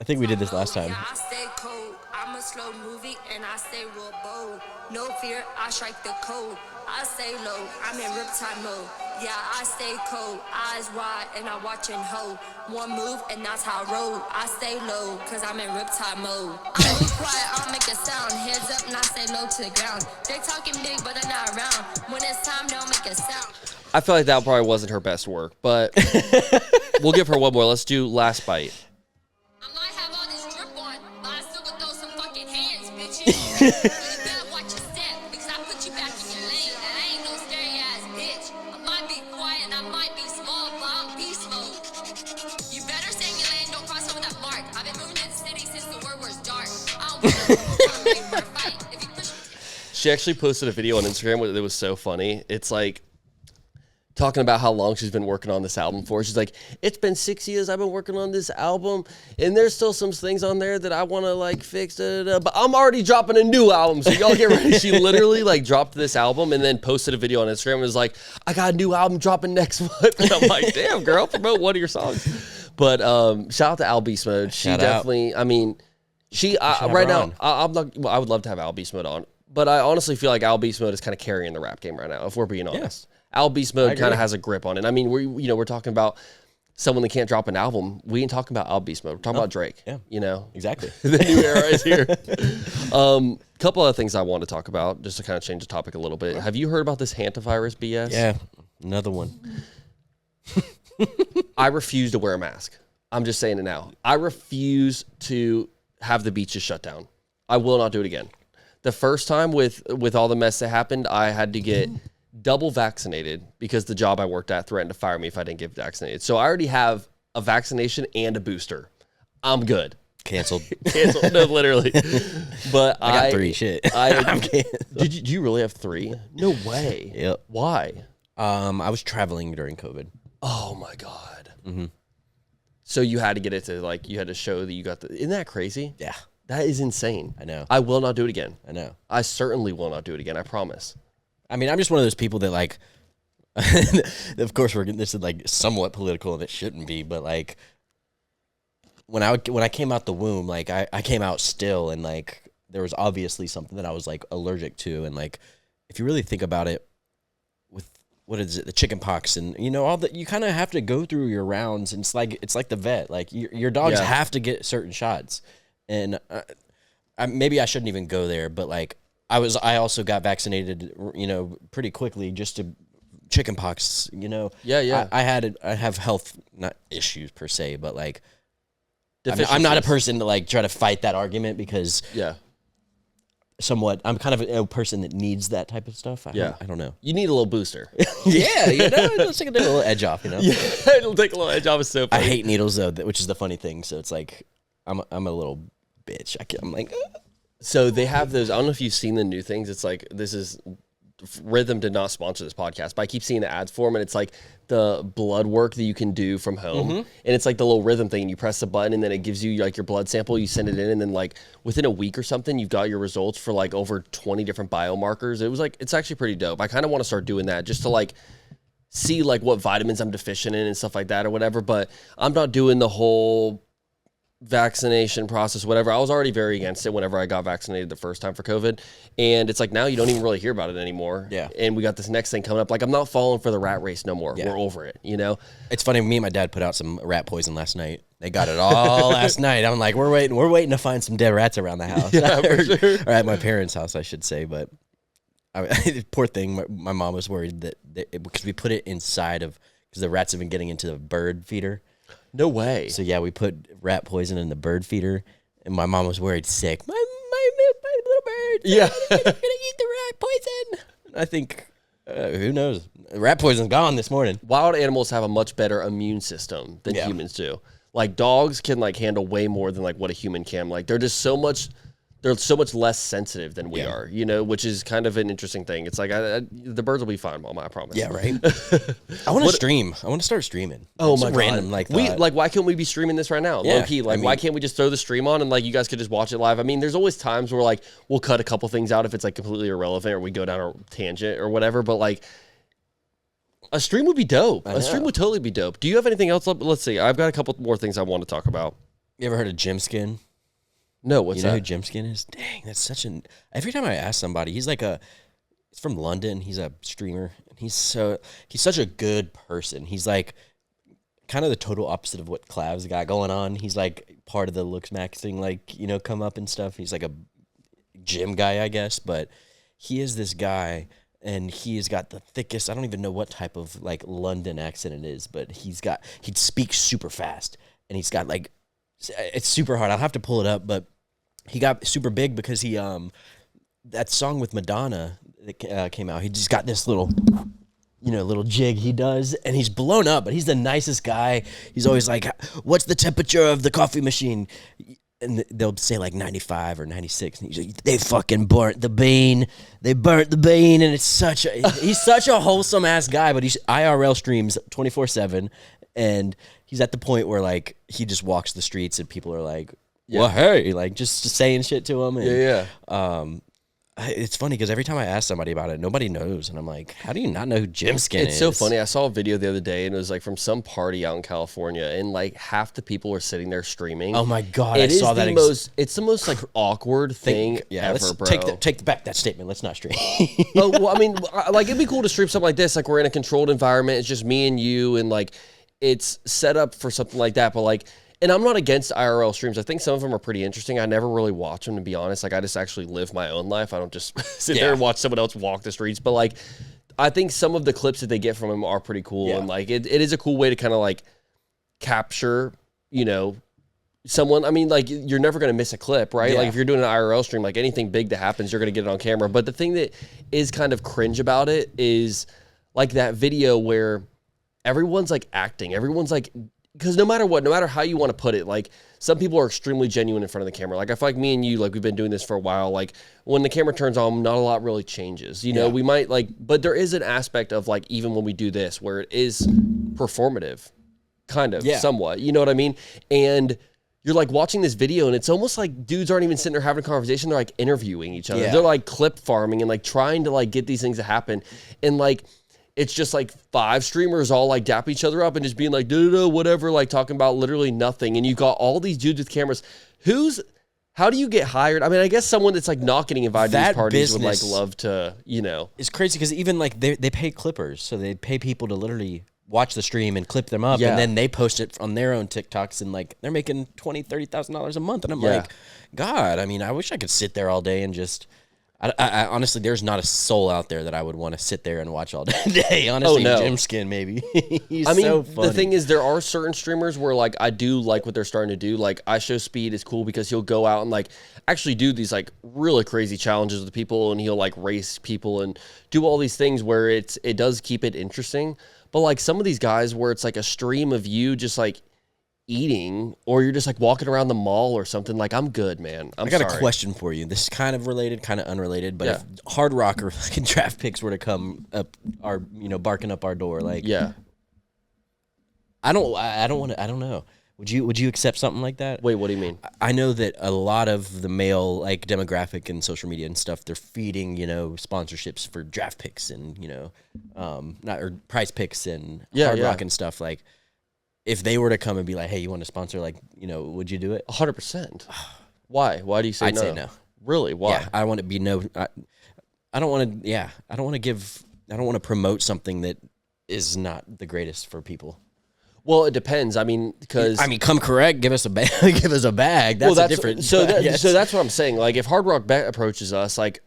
I think we did this last time.
I stay cold. I'm a slow movie and I stay real bold. No fear, I strike the code. I stay low. I'm in Riptide mode. Yeah, I stay cold. Eyes wide and I watch and hold. One move and that's how I roll. I stay low cause I'm in Riptide mode. I move quiet, I'll make a sound. Heads up and I stay low to the ground. They talking big but they're not around. When it's time, don't make a sound.
I feel like that probably wasn't her best work, but we'll give her one more. Let's do Last Bite.
I might have all this drip on, but I still could throw some fucking hands, bitches. You better watch your step because I put you back
She actually posted a video on Instagram that was so funny. It's like talking about how long she's been working on this album for. She's like, it's been 6 years I've been working on this album, and there's still some things on there that I want to like fix, but I'm already dropping a new album, so y'all get ready. She literally like dropped this album and then posted a video on Instagram and was like, I got a new album dropping next month. And I'm like, damn, girl, promote one of your songs. But shout out to Albeastmode. She definitely, I mean, right now, I'm not, well, I would love to have Albeastmode on, but I honestly feel like Albeastmode is kind of carrying the rap game right now, if we're being honest. Yeah. Albeastmode kind of has a grip on it. I mean, we're talking about someone that can't drop an album. We ain't talking about Albeastmode. We're talking about Drake. Yeah,
exactly.
The new era is here. Couple other things I want to talk about, just to kind of change the topic a little bit. Have you heard about this Hantavirus BS?
Yeah, another one.
I refuse to wear a mask. I'm just saying it now. I refuse to have the beaches shut down. I will not do it again. The first time with all the mess that happened, I had to get double vaccinated because the job I worked at threatened to fire me if I didn't get vaccinated. So I already have a vaccination and a booster. I'm good.
Canceled.
No, literally. But
I got 3. Shit. I'm
Did you really have 3? No way.
Yep.
Why?
I was traveling during COVID.
Oh my God. Mm-hmm. So you had to get it to like, you had to show that you got isn't that crazy?
Yeah.
That is insane.
I know.
I will not do it again.
I know.
I certainly will not do it again. I promise.
I mean, I'm just one of those people that like, of course this is like somewhat political and it shouldn't be, but like when I came out the womb, like I came out still, and like there was obviously something that I was like allergic to. And like, if you really think about it, with what is it, the chicken pox and all that, you kind of have to go through your rounds, and it's like the vet, like your dogs have to get certain shots. And maybe I shouldn't even go there, but like I also got vaccinated, pretty quickly just to chicken pox,
Yeah.
I have health, not issues per se, but like, I'm not a person to like try to fight that argument because somewhat, I'm kind of a person that needs that type of stuff. I don't know.
You need a little booster.
Let's take a little edge off,
Yeah, it'll take a little edge off. It's so funny.
I hate needles though, which is the funny thing. So it's like, I'm a little bitch. I'm like,
So they have those, I don't know if you've seen the new things. It's like, Rhythm did not sponsor this podcast, but I keep seeing the ads for them, and it's like the blood work that you can do from home. And it's like the little Rhythm thing. You press the button and then it gives you like your blood sample, you send it in, and then like within a week or something, you've got your results for like over 20 different biomarkers. It's actually pretty dope. I kind of want to start doing that just to like see like what vitamins I'm deficient in and stuff like that or whatever, but I'm not doing the whole vaccination process, whatever. I was already very against it whenever I got vaccinated the first time for COVID. And it's like now you don't even really hear about it anymore.
Yeah.
And we got this next thing coming up. Like, I'm not falling for the rat race no more. Yeah. We're over it,
It's funny, me and my dad put out some rat poison last night. They got it all last night. I'm like, we're waiting to find some dead rats around the house.
Yeah, for sure.
Or at my parents' house, I should say. But poor thing, my mom was worried that because we put it inside because the rats have been getting into the bird feeder.
No way.
So yeah, we put rat poison in the bird feeder, and my mom was worried sick. My little birds.
Yeah,
gonna eat the rat poison. I think who knows? Rat poison's gone this morning.
Wild animals have a much better immune system than humans do. Like dogs can like handle way more than like what a human can. Like they're so much less sensitive than we are, which is kind of an interesting thing. It's like the birds will be fine, Mom. I promise.
Yeah, right. I want to stream. I want to start streaming.
Oh my God.
Random like that.
Why can't we be streaming this right now? Low key. Like, why can't we just throw the stream on and like you guys could just watch it live? I mean, there's always times where like we'll cut a couple things out if it's like completely irrelevant or we go down a tangent or whatever. But like a stream would be dope. A stream would totally be dope. Do you have anything else? Let's see. I've got a couple more things I want to talk about.
You ever heard of Jim Skin?
No, what's that?
You know who Jim Skin is? Dang, that's such an... Every time I ask somebody, he's from London. He's a streamer. He's such a good person. He's like kind of the total opposite of what Clav's got going on. He's like part of the looks maxing, like, come up and stuff. He's like a gym guy, I guess, but he is this guy, and he has got the thickest... I don't even know what type of like London accent it is, but he speaks super fast, and he's got like... It's super hard. I'll have to pull it up, but he got super big because he that song with Madonna that came out. He just got this little jig he does, and he's blown up. But he's the nicest guy. He's always like, "What's the temperature of the coffee machine?" and they'll say like 95 or 96, and he's like, they fucking burnt the bean. They burnt the bean, and he's such a wholesome ass guy, but he's IRL streams 24/7, and he's at the point where like he just walks the streets and people are like, well, hey, like just saying shit to him. And, it's funny because every time I ask somebody about it, nobody knows. And I'm like, how do you not know who Jim Skin is?
It's so funny. I saw a video the other day, and it was like from some party out in California, and like half the people were sitting there streaming.
Oh my God,
I saw that. It's the most like awkward thing ever, bro.
Take back that statement. Let's not stream.
Oh, well, I mean, like it'd be cool to stream something like this. Like we're in a controlled environment. It's just me and you, and like it's set up for something like that. But like, and I'm not against IRL streams. I think some of them are pretty interesting. I never really watch them, to be honest. Like I just actually live my own life. I don't just sit there and watch someone else walk the streets. But like, I think some of the clips that they get from them are pretty cool. And like, it is a cool way to kind of like capture, you know, someone. I mean, like you're never going to miss a clip, right? Like if you're doing an IRL stream, like anything big that happens, you're going to get it on camera. But the thing that is kind of cringe about it is like that video where everyone's like acting. Everyone's like, because no matter what, no matter how you want to put it, like some people are extremely genuine in front of the camera. Like I feel like me and you, like we've been doing this for a while. Like when the camera turns on, not a lot really changes. You know, we might like, but there is an aspect of like, even when we do this, where it is performative, kind of, somewhat. You know what I mean? And you're like watching this video, and it's almost like dudes aren't even sitting there having a conversation. They're like interviewing each other. They're like clip farming and like trying to like get these things to happen. And like, it's just like 5 streamers all like dap each other up and just being like, whatever, like talking about literally nothing. And you got all these dudes with cameras. How do you get hired? I mean, I guess someone that's like not getting invited to these parties would like love to, you know.
It's crazy because even like they pay clippers. So they pay people to literally watch the stream and clip them up. And then they post it on their own TikToks, and like they're making $20,000, $30,000 a month. And I'm like, God, I mean, I wish I could sit there all day and just... I honestly, there's not a soul out there that I would want to sit there and watch all day. Honestly, Jim Skin, maybe. I mean, so funny.
The thing is, there are certain streamers where like I do like what they're starting to do. Like I Show Speed is cool because he'll go out and like actually do these like really crazy challenges with people, and he'll like race people and do all these things where it does keep it interesting. But like some of these guys where it's like a stream of you just like eating, or you're just like walking around the mall or something, like I'm good, man. I got
a question for you. This is kind of related, kind of unrelated, but if Hard Rock or fucking draft picks were to come up our, you know, barking up our door, like I don't know. Would you accept something like that?
Wait, what do you mean?
I know that a lot of the male like demographic and social media and stuff, they're feeding, you know, sponsorships for draft picks and, you know, or prize picks and Hard Rock and stuff. Like, if they were to come and be like, hey, you want to sponsor, like, you know, would you do it?
100%. Why? Why do you say no?
I'd say no.
Really? Why?
Yeah, I want to be no. I don't want to. Yeah, I don't want to promote something that is not the greatest for people.
Well, it depends. I mean, because
come correct. Give us a bag. Give us a bag. That's a different.
So that's what I'm saying. Like, if Hard Rock Bet approaches us, like.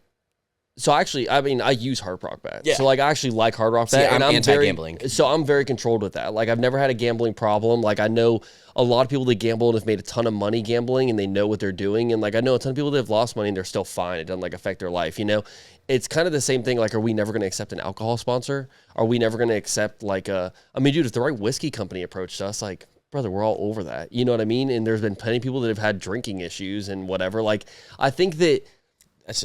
So actually, I mean, I use Hard Rock Bet. Yeah. So like, I actually like Hard Rock Bet,
and I'm anti-gambling.
So I'm very controlled with that. Like, I've never had a gambling problem. Like, I know a lot of people that gamble and have made a ton of money gambling, and they know what they're doing. And like, I know a ton of people that have lost money and they're still fine. It doesn't like affect their life. You know, it's kind of the same thing. Like, are we never going to accept an alcohol sponsor? Are we never going to accept like I mean, dude, if the right whiskey company approached us, like, brother, we're all over that. You know what I mean? And there's been plenty of people that have had drinking issues and whatever. Like, I think that.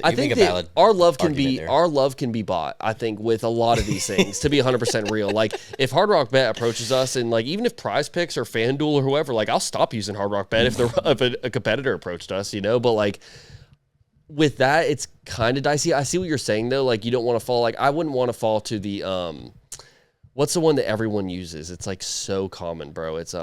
I think that our love can be bought. I think with a lot of these things, to be 100% real. Like if Hard Rock Bet approaches us, and like even if Prize Picks or FanDuel or whoever, like I'll stop using Hard Rock Bet if a competitor approached us, you know. But like with that, it's kind of dicey. I see what you're saying though. Like you don't want to fall. Like I wouldn't want to fall to the what's the one that everyone uses? It's like so common, bro. It's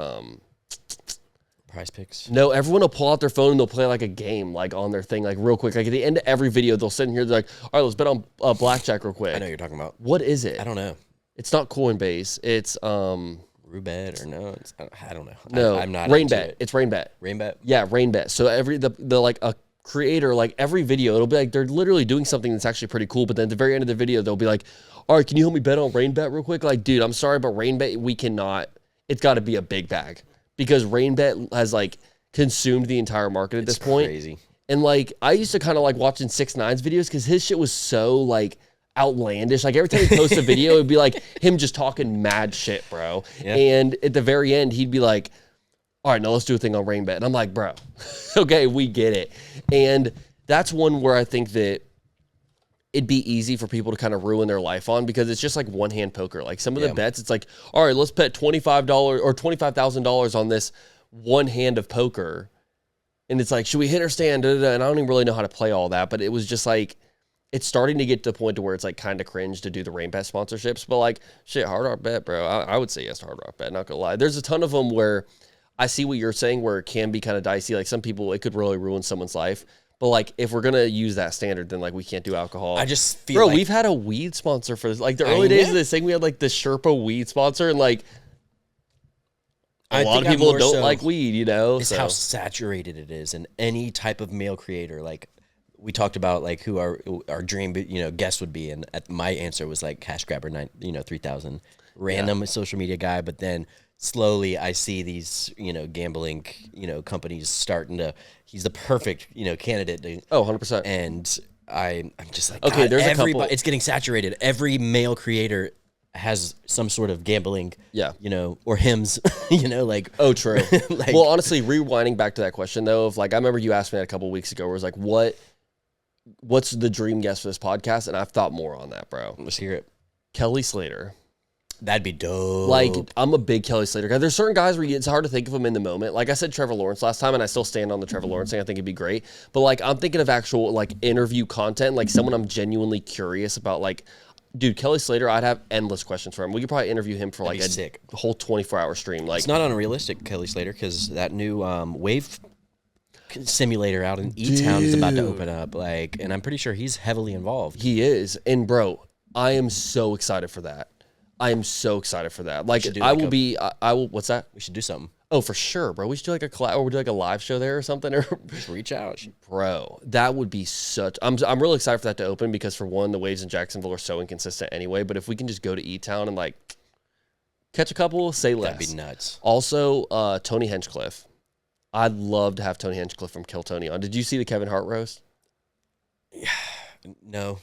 Prize Picks.
No, everyone will pull out their phone and they'll play like a game, like on their thing, like real quick. Like at the end of every video, they'll sit in here, they're like, all right, let's bet on blackjack real quick.
I know what you're talking about.
What is it?
I don't know.
It's not Coinbase. It's
Roulette or no? I don't know.
No,
I'm not.
Rainbet. It's Rainbet.
Rainbet.
Yeah, Rainbet. So the like a creator, like every video, it'll be like they're literally doing something that's actually pretty cool. But then at the very end of the video, they'll be like, all right, can you help me bet on Rainbet real quick? Like, dude, I'm sorry, but Rainbet, we cannot. It's got to be a big bag because Rainbet has like consumed the entire market at this point.
Crazy.
And like I used to kind of like watching 6ix9ine's videos because his shit was so like outlandish. Like every time he posts a video, it'd be like him just talking mad shit, bro. Yeah. And at the very end, he'd be like, all right, now let's do a thing on rain bet. And I'm like, bro, okay, we get it. And that's one where I think that it'd be easy for people to kind of ruin their life on, because it's just like one hand poker. Like some of the bets, it's like, all right, let's bet $25 or $25,000 on this one hand of poker. And it's like, should we hit or stand? And I don't even really know how to play all that, but it was just like, it's starting to get to the point to where it's like kind of cringe to do the rain bet sponsorships. But like, shit, Hard Rock Bet, bro. I would say yes to Hard Rock Bet, not gonna lie. There's a ton of them where I see what you're saying, where it can be kind of dicey. Like some people, it could really ruin someone's life. But like, if we're gonna use that standard, then like we can't do alcohol.
I just feel
bro,
like
we've had a weed sponsor for this. Like the early days of this thing, we had like the Sherpa weed sponsor, and like a lot of people don't like weed, you know.
It's how saturated it is, and any type of male creator. Like we talked about, like who our dream, guest would be, and my answer was like Cash Grabber 3000, random social media guy. But then slowly, I see these gambling companies starting to. He's the perfect candidate.
100%.
And I'm just like,
okay, there's a couple.
It's getting saturated. Every male creator has some sort of gambling, or hymns, like.
Oh, true.
Like,
well, honestly, rewinding back to that question though, of like, I remember you asked me that a couple of weeks ago, where it was like, what's the dream guest for this podcast? And I've thought more on that, bro.
Let's hear it.
Kelly Slater.
That'd be dope.
Like, I'm a big Kelly Slater guy. There's certain guys where it's hard to think of them in the moment. Like I said, Trevor Lawrence last time, and I still stand on the Trevor Lawrence thing. I think it'd be great. But like, I'm thinking of actual like interview content, like someone I'm genuinely curious about. Like, dude, Kelly Slater, I'd have endless questions for him. We could probably interview him for like a whole 24-hour stream. Like,
it's not unrealistic, Kelly Slater, because that new wave simulator out in E-Town is about to open up. Like, and I'm pretty sure he's heavily involved.
He is, and bro, I am so excited for that. I am so excited for that. Like, I will. What's that?
We should do something.
Oh, for sure, bro. We should do like a collab, or we do like a live show there or something. Or
just reach out,
bro. That would be such. I'm really excited for that to open, because for one, the waves in Jacksonville are so inconsistent anyway. But if we can just go to E-Town and like catch a couple, say less.
That'd be nuts.
Also, Tony Hinchcliffe. I'd love to have Tony Hinchcliffe from Kill Tony on. Did you see the Kevin Hart roast?
Yeah, no.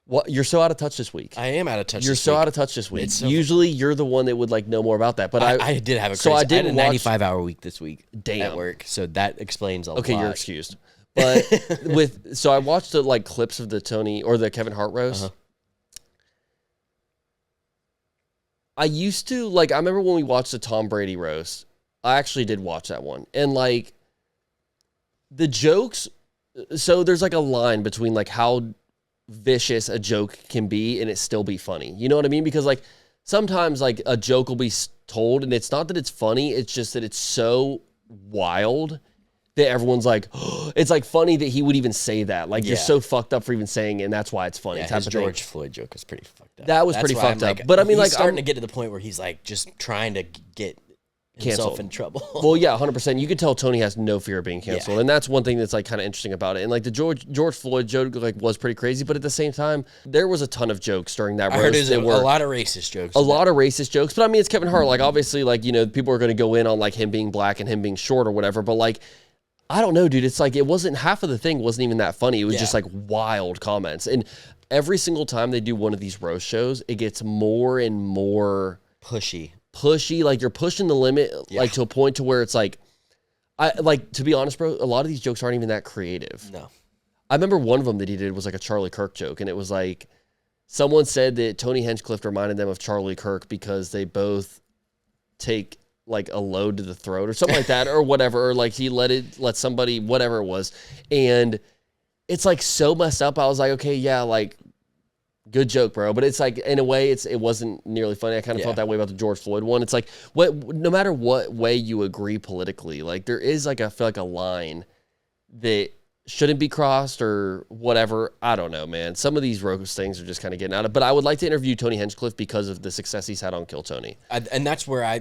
What, you're so out of touch this week.
I am out of touch.
You're so out of touch this week. Usually, you're the one that would like know more about that. But
I did have a crazy. So I had a 95-hour week this week.
Damn.
At work, so that explains a lot.
Okay, you're excused. But so I watched the like clips of the Tony or the Kevin Hart roast. I used to like. I remember when we watched the Tom Brady roast. I actually did watch that one, and like the jokes. So there's like a line between like how vicious a joke can be and it still be funny. You know what I mean? Because like sometimes like a joke will be told and it's not that it's funny, it's just that it's so wild that everyone's like, oh, it's like funny that he would even say that. Like you're so fucked up for even saying it, and that's why it's funny.
Yeah, his George Floyd joke was pretty fucked up.
That was pretty fucked up. But I mean, like,
starting to get to the point where he's like just trying to get himself in trouble.
Well, yeah, 100%. You could tell Tony has no fear of being canceled, and that's one thing that's like kind of interesting about it. And like the George Floyd joke like was pretty crazy, but at the same time, there was a ton of jokes during that roast.
I heard there's a lot of racist jokes.
A lot of racist jokes, but I mean, it's Kevin Hart. Like obviously, like people are going to go in on like him being black and him being short or whatever. But like, I don't know, dude. It's like it wasn't half of the thing wasn't even that funny. It was just like wild comments, and every single time they do one of these roast shows, it gets more and more
pushy, like
you're pushing the limit, like to a point to where it's like, to be honest, bro, a lot of these jokes aren't even that creative.
No.
I remember one of them that he did was like a Charlie Kirk joke, and it was like, someone said that Tony Hinchcliffe reminded them of Charlie Kirk because they both take like a load to the throat or something like that, or whatever, or like he let somebody, whatever it was. And it's like so messed up. I was like, okay, yeah, like, good joke, bro. But it's like, in a way, it wasn't nearly funny. I kind of felt that way about the George Floyd one. It's like, no matter what way you agree politically, like there is like, I feel like a line that shouldn't be crossed or whatever. I don't know, man. Some of these roast things are just kind of getting out of. But I would like to interview Tony Hinchcliffe because of the success he's had on Kill Tony.
And that's where I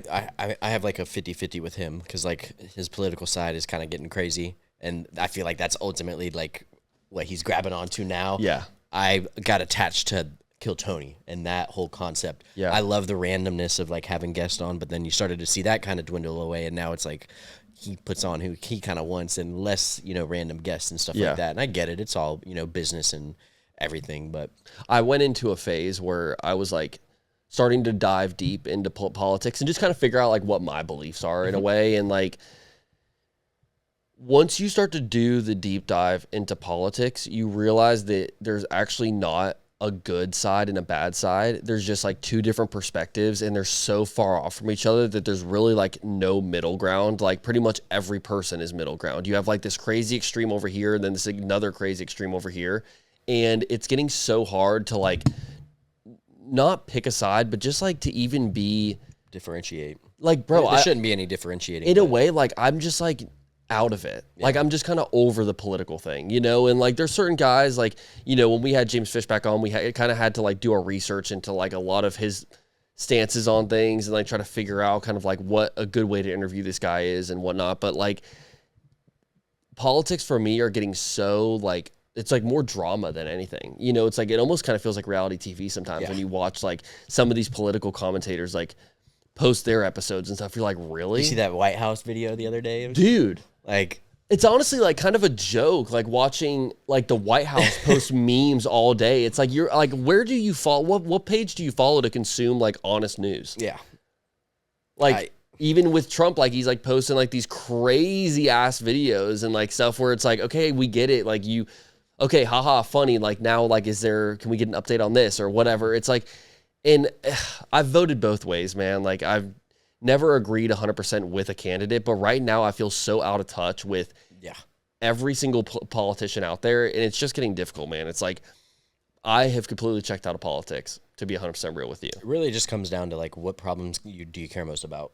have like a 50-50 with him, because like his political side is kind of getting crazy. And I feel like that's ultimately like what he's grabbing onto now.
Yeah.
I got attached to Kill Tony and that whole concept.
Yeah.
I love the randomness of like having guests on, but then you started to see that kind of dwindle away, and now it's like he puts on who he kind of wants and less, random guests and stuff like that. And I get it. It's all, business and everything, but
I went into a phase where I was like starting to dive deep into politics and just kind of figure out like what my beliefs are in a way. And like, once you start to do the deep dive into politics, you realize that there's actually not a good side and a bad side. There's just like two different perspectives, and they're so far off from each other that there's really like no middle ground. Like pretty much every person is middle ground. You have like this crazy extreme over here, and then this another crazy extreme over here. And it's getting so hard to like not pick a side, but just like to even be
differentiate.
Like, bro,
there shouldn't be any differentiating.
In a way, like I'm just like out of it. Yeah. Like I'm just kind of over the political thing, you know? And like there's certain guys like, you know, when we had James Fish back on, we kind of had to like do our research into like a lot of his stances on things and like try to figure out kind of like what a good way to interview this guy is and whatnot. But like politics for me are getting so like, it's like more drama than anything, you know? It's like, it almost kind of feels like reality TV sometimes when you watch like some of these political commentators like post their episodes and stuff. You're like, really?
You see that White House video the other day?
Dude.
Like,
it's honestly like kind of a joke, like watching like the White House post memes all day. It's like, you're like, where do you follow? What page do you follow to consume like honest news?
Yeah.
Like even with Trump, like he's like posting like these crazy ass videos and like stuff where it's like, okay, we get it. Like okay, haha, funny. Like now, like, can we get an update on this or whatever? It's like, and I've voted both ways, man. Like I've never agreed 100% with a candidate, but right now I feel so out of touch with every single politician out there, and it's just getting difficult, man. It's like I have completely checked out of politics, to be 100% real with you.
It really just comes down to like what problems do you care most about.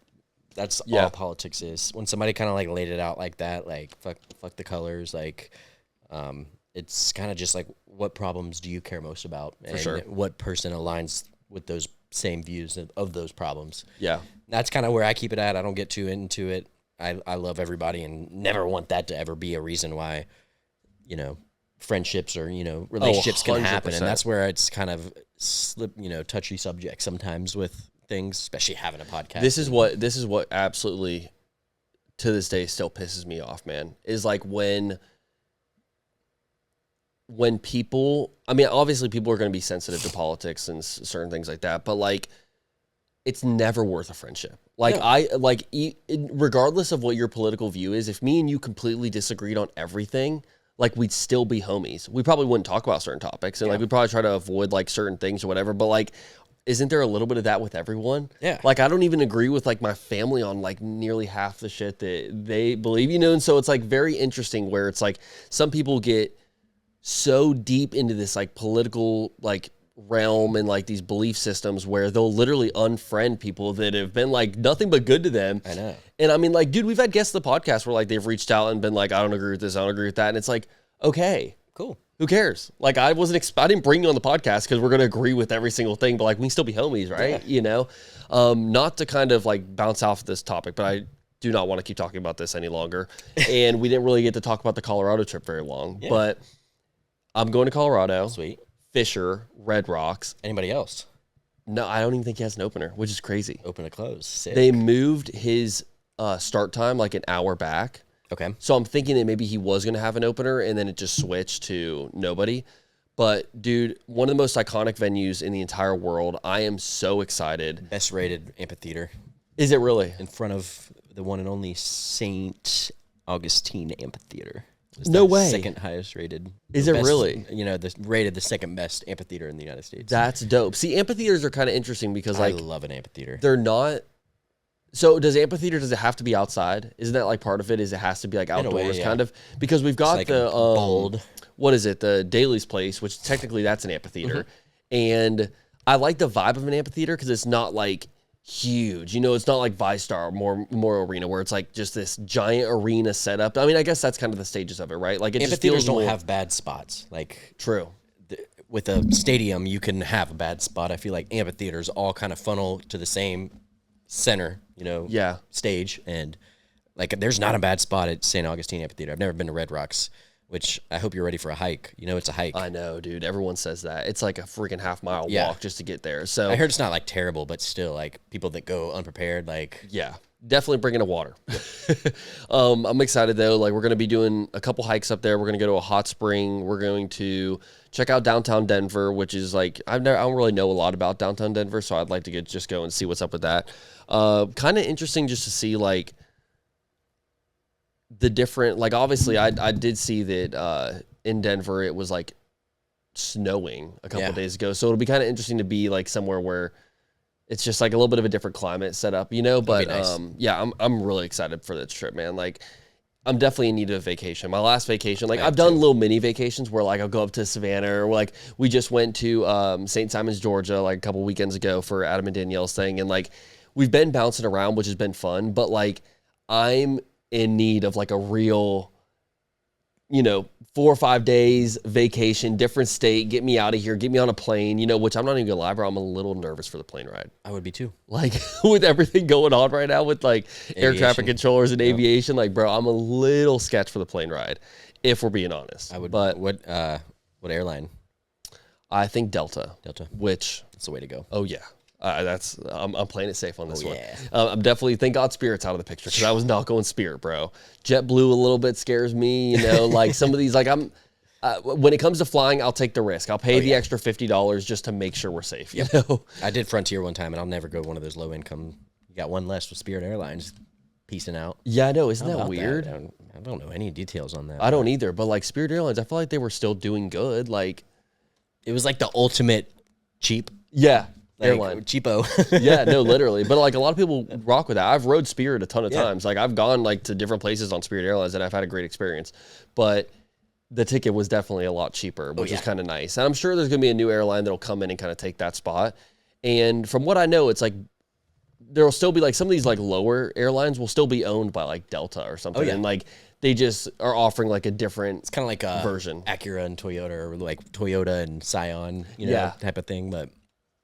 That's all politics is. When somebody kind of like laid it out like that, like fuck the colors, like it's kind of just like what problems do you care most about, and what person aligns with those same views of those problems. Yeah. That's kind of where I keep it at. I don't get too into it. I love everybody and never want that to ever be a reason why, you know, friendships or, you know, relationships can happen. And that's where it's kind of touchy subject sometimes with things, especially having a podcast.
This is what absolutely to this day still pisses me off, man, is like when people, I mean, obviously people are going to be sensitive to politics and certain things like that, but like, it's never worth a friendship. Like regardless of what your political view is, if me and you completely disagreed on everything, like we'd still be homies. We probably wouldn't talk about certain topics and like we'd probably try to avoid like certain things or whatever, but like, isn't there a little bit of that with everyone? Yeah. Like I don't even agree with like my family on like nearly half the shit that they believe, you know? And so it's like very interesting where it's like some people get so deep into this like political like realm and like these belief systems where they'll literally unfriend people that have been like nothing but good to them. I know. And I mean, like, dude, we've had guests of the podcast where like they've reached out and been like, I don't agree with this, I don't agree with that. And it's like, okay, cool. Who cares? Like I didn't bring you on the podcast because we're going to agree with every single thing, but like we can still be homies, right? Yeah. You know, not to kind of like bounce off this topic, but I do not want to keep talking about this any longer. And we didn't really get to talk about the Colorado trip very long, but I'm going to Colorado.
Sweet.
Fisher, Red Rocks.
Anybody else?
No, I don't even think he has an opener, which is crazy.
Open to close. Sick.
They moved his start time like an hour back.
Okay.
So I'm thinking that maybe he was going to have an opener and then it just switched to nobody. But dude, one of the most iconic venues in the entire world. I am so excited.
Best rated amphitheater.
Is it really?
In front of the one and only St. Augustine Amphitheater.
No way.
Second highest rated.
Is it really?
You know, rated the second best amphitheater in the United States.
That's dope. See, amphitheaters are kind of interesting because like
I love an amphitheater.
They're not. So does it have to be outside? Isn't that like part of it? Is it has to be like outdoors kind of? Because we've got like the bold. What is it? The Daly's Place, which technically that's an amphitheater. And I like the vibe of an amphitheater because it's not like huge, you know, it's not like ViStar Memorial Arena where it's like just this giant arena setup. I mean, I guess that's kind of the stages of it, right? Like it just feels
don't have bad spots. Like
true.
With a stadium, you can have a bad spot. I feel like amphitheaters all kind of funnel to the same center, you know, stage, and like there's not a bad spot at St. Augustine Amphitheater. I've never been to Red Rocks, which I hope you're ready for a hike. You know, it's a hike.
I know, dude. Everyone says that. It's like a freaking half-mile walk just to get there. So
I heard it's not like terrible, but still, like people that go unprepared, like
definitely bringing a water. I'm excited though. Like we're going to be doing a couple hikes up there. We're going to go to a hot spring. We're going to check out downtown Denver, which is like, I don't really know a lot about downtown Denver. So I'd like to just go and see what's up with that. Kind of interesting just to see like the different, like obviously I did see that in Denver, it was like snowing a couple of days ago. So it'll be kind of interesting to be like somewhere where it's just like a little bit of a different climate set up, you know, but nice. I'm really excited for this trip, man. Like I'm definitely in need of a vacation. My last vacation, like I've done little mini vacations where like I'll go up to Savannah, or like we just went to St. Simons, Georgia, like a couple weekends ago for Adam and Danielle's thing. And like we've been bouncing around, which has been fun, but like I'm in need of like a real, you know, 4 or 5 days vacation, different state, get me out of here, get me on a plane, you know, which I'm not even gonna lie, bro, I'm a little nervous for the plane ride.
I would be too.
Like with everything going on right now with like air traffic controllers and aviation, like bro, I'm a little sketched for the plane ride, if we're being honest.
I would,
but
what airline?
I think Delta. Which
that's the way to go.
Oh yeah. I'm playing it safe on this one.
Yeah.
I'm definitely, thank God Spirit's out of the picture, because I was not going Spirit, bro. JetBlue a little bit scares me, you know, like some of these, like when it comes to flying, I'll take the risk. I'll pay the extra $50 just to make sure we're safe, you know?
I did Frontier one time, and I'll never go one of those low income. You got one less with Spirit Airlines, piecing out.
Yeah, I know. Isn't that weird?
I don't know any details on that.
I don't either, but like Spirit Airlines, I feel like they were still doing good. Like
it was like the ultimate cheap.
Yeah.
Like,
airline.
Cheapo.
Yeah, no, literally. But like a lot of people rock with that. I've rode Spirit a ton of times. Like I've gone like to different places on Spirit Airlines and I've had a great experience. But the ticket was definitely a lot cheaper, which is kind of nice. And I'm sure there's going to be a new airline that'll come in and kind of take that spot. And from what I know, it's like there'll still be like some of these like lower airlines will still be owned by like Delta or something. And like they just are offering like a different,
it's kind of like a
version.
Acura and Toyota, or like Toyota and Scion, you know, type of thing. But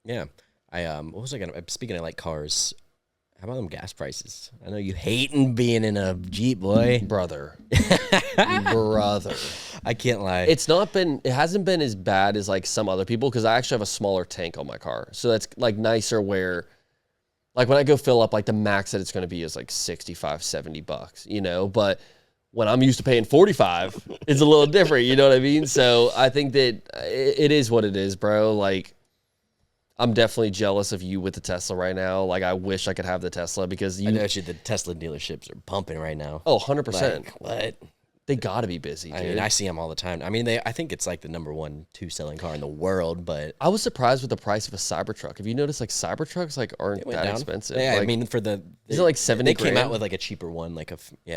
yeah. What was I gonna? Speaking of like cars, how about them gas prices? I know you hating being in a Jeep, boy,
brother.
I can't lie.
It hasn't been as bad as like some other people, because I actually have a smaller tank on my car, so that's like nicer. Where, like when I go fill up, like the max that it's going to be is like $65-$70, you know. But when I'm used to paying $45, it's a little different. You know what I mean? So I think that it is what it is, bro. Like. I'm definitely jealous of you with the Tesla right now. Like, I wish I could have the Tesla, because
I know actually the Tesla dealerships are pumping right now.
Oh, 100%.
Like, what?
They got to be busy, dude.
I mean, I see them all the time. I mean, I think it's like the number 1, 2 selling car in the world, but...
I was surprised with the price of a Cybertruck. Have you noticed, like, Cybertrucks, like, aren't that expensive?
Yeah,
like,
I mean, for the...
Is it like 70
grand? They came out with, like, a cheaper one, like,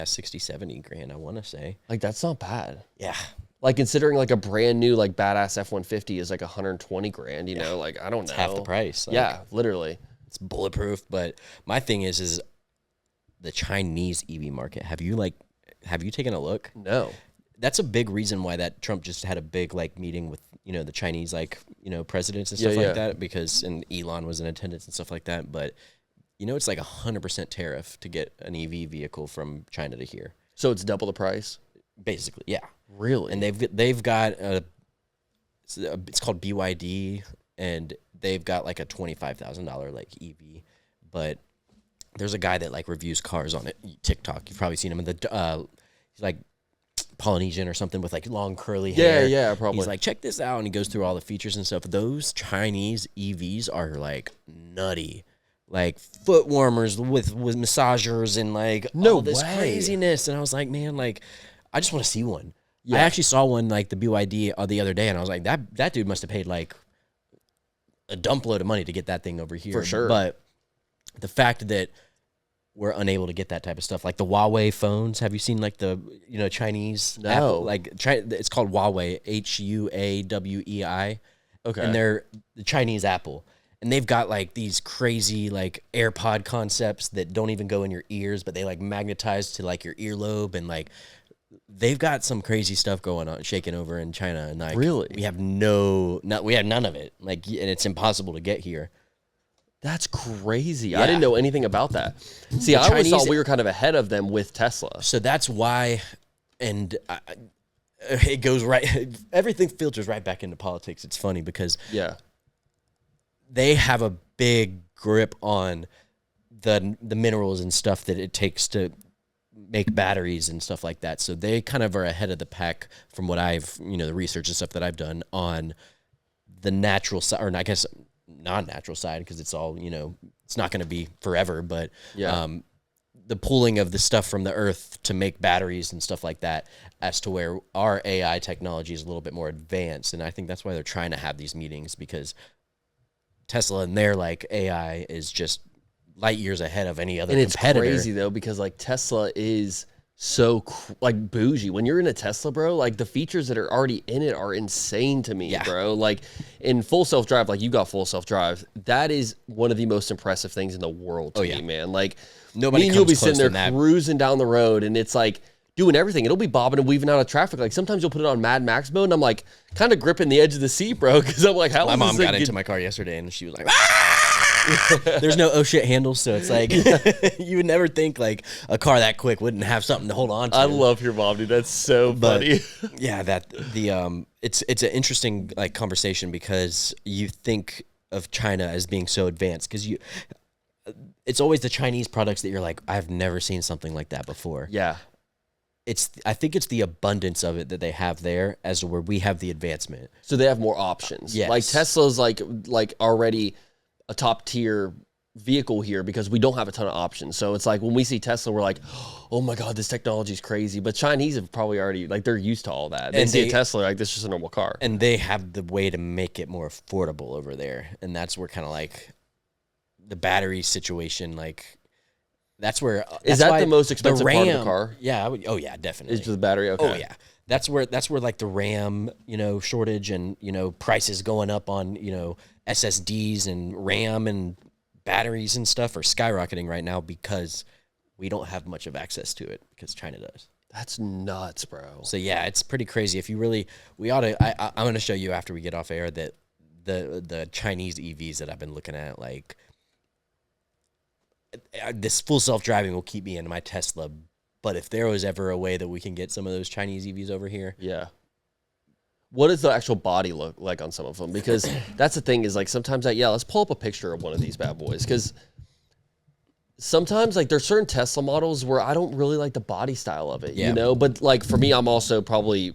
60, 70 grand, I want to say.
Like, that's not bad.
Yeah.
Like, considering like a brand new like badass F-150 is like 120 grand, you know, like I don't know. It's
half the price.
Like, yeah, literally.
It's bulletproof. But my thing is the Chinese EV market. Have you taken a look?
No.
That's a big reason why that Trump just had a big like meeting with, you know, the Chinese like, you know, presidents and stuff like that, because and Elon was in attendance and stuff like that. But you know, it's like 100% tariff to get an EV vehicle from China to here.
So it's double the price?
Basically, yeah.
Really?
And they've got it's called BYD, and they've got like a $25,000 like EV. But there's a guy that like reviews cars on TikTok. You've probably seen him in the he's like Polynesian or something with like long curly hair.
Yeah, probably.
He's like, check this out, and he goes through all the features and stuff. Those Chinese EVs are like nutty. Like foot warmers with massagers and like all this craziness. And I was like, man, like I just want to see one. Yeah. I actually saw one like the BYD the other day, and I was like, that dude must have paid like a dump load of money to get that thing over here.
For sure.
But the fact that we're unable to get that type of stuff, like the Huawei phones. Have you seen like the, you know, Chinese Apple? Like it's called Huawei, HUAWEI.
Okay.
And they're the Chinese Apple. And they've got like these crazy like AirPod concepts that don't even go in your ears, but they like magnetize to like your earlobe, and like they've got some crazy stuff going on, shaking over in China. And like,
really,
we have none of it. Like, and it's impossible to get here.
That's crazy. Yeah. I didn't know anything about that. See, I always thought we were kind of ahead of them with Tesla.
So that's why, and it goes right. Everything filters right back into politics. It's funny because they have a big grip on the minerals and stuff that it takes to make batteries and stuff like that. So they kind of are ahead of the pack from what I've, the research and stuff that I've done on the natural side, or I guess non-natural side, because it's all, it's not going to be forever, but the pulling of the stuff from the earth to make batteries and stuff like that, as to where our AI technology is a little bit more advanced. And I think that's why they're trying to have these meetings, because Tesla and their like AI is just light years ahead of any other competitor.
It's crazy though, because like Tesla is so like bougie. When you're in a Tesla, bro, like the features that are already in it are insane to me, bro. Like in full self-drive, like you got full self-drive, that is one of the most impressive things in the world to me, man. Like
nobody,
me and you'll be sitting there cruising down the road, and it's like doing everything. It'll be bobbing and weaving out of traffic. Like sometimes you'll put it on Mad Max mode, and I'm like kind of gripping the edge of the seat, bro, because I'm like, how?
My mom got into my car yesterday, and she was like, ah! There's no oh shit handles, so it's like you would never think like a car that quick wouldn't have something to hold on to.
I love your mom, dude. That's so funny.
Yeah, that it's an interesting like conversation, because you think of China as being so advanced, because it's always the Chinese products that you're like, I've never seen something like that before.
Yeah.
I think it's the abundance of it that they have there, as to where we have the advancement.
So they have more options.
Yes.
Like Tesla's like already a top tier vehicle here, because we don't have a ton of options. So it's like when we see Tesla, we're like, oh my God, this technology is crazy. But Chinese have probably already, like, they're used to all that. They see a Tesla, like, this is just a normal car.
And they have the way to make it more affordable over there. And that's where kind of like the battery situation, like, that's where.
Is that the most expensive part of the car?
Yeah. Oh, yeah, definitely.
Is the battery? Okay.
Oh, yeah. That's where like the RAM, shortage and, prices going up on, SSDs and RAM and batteries and stuff are skyrocketing right now, because we don't have much of access to it, because China does.
That's nuts, bro.
So yeah, it's pretty crazy. If you really, we ought to, I'm going to show you after we get off air that the Chinese EVs that I've been looking at, like this full self-driving will keep me in my Tesla. But if there was ever a way that we can get some of those Chinese EVs over here.
Yeah. What does the actual body look like on some of them? Because that's the thing, is like sometimes let's pull up a picture of one of these bad boys. Because sometimes like there's certain Tesla models where I don't really like the body style of it, But like for me, I'm also probably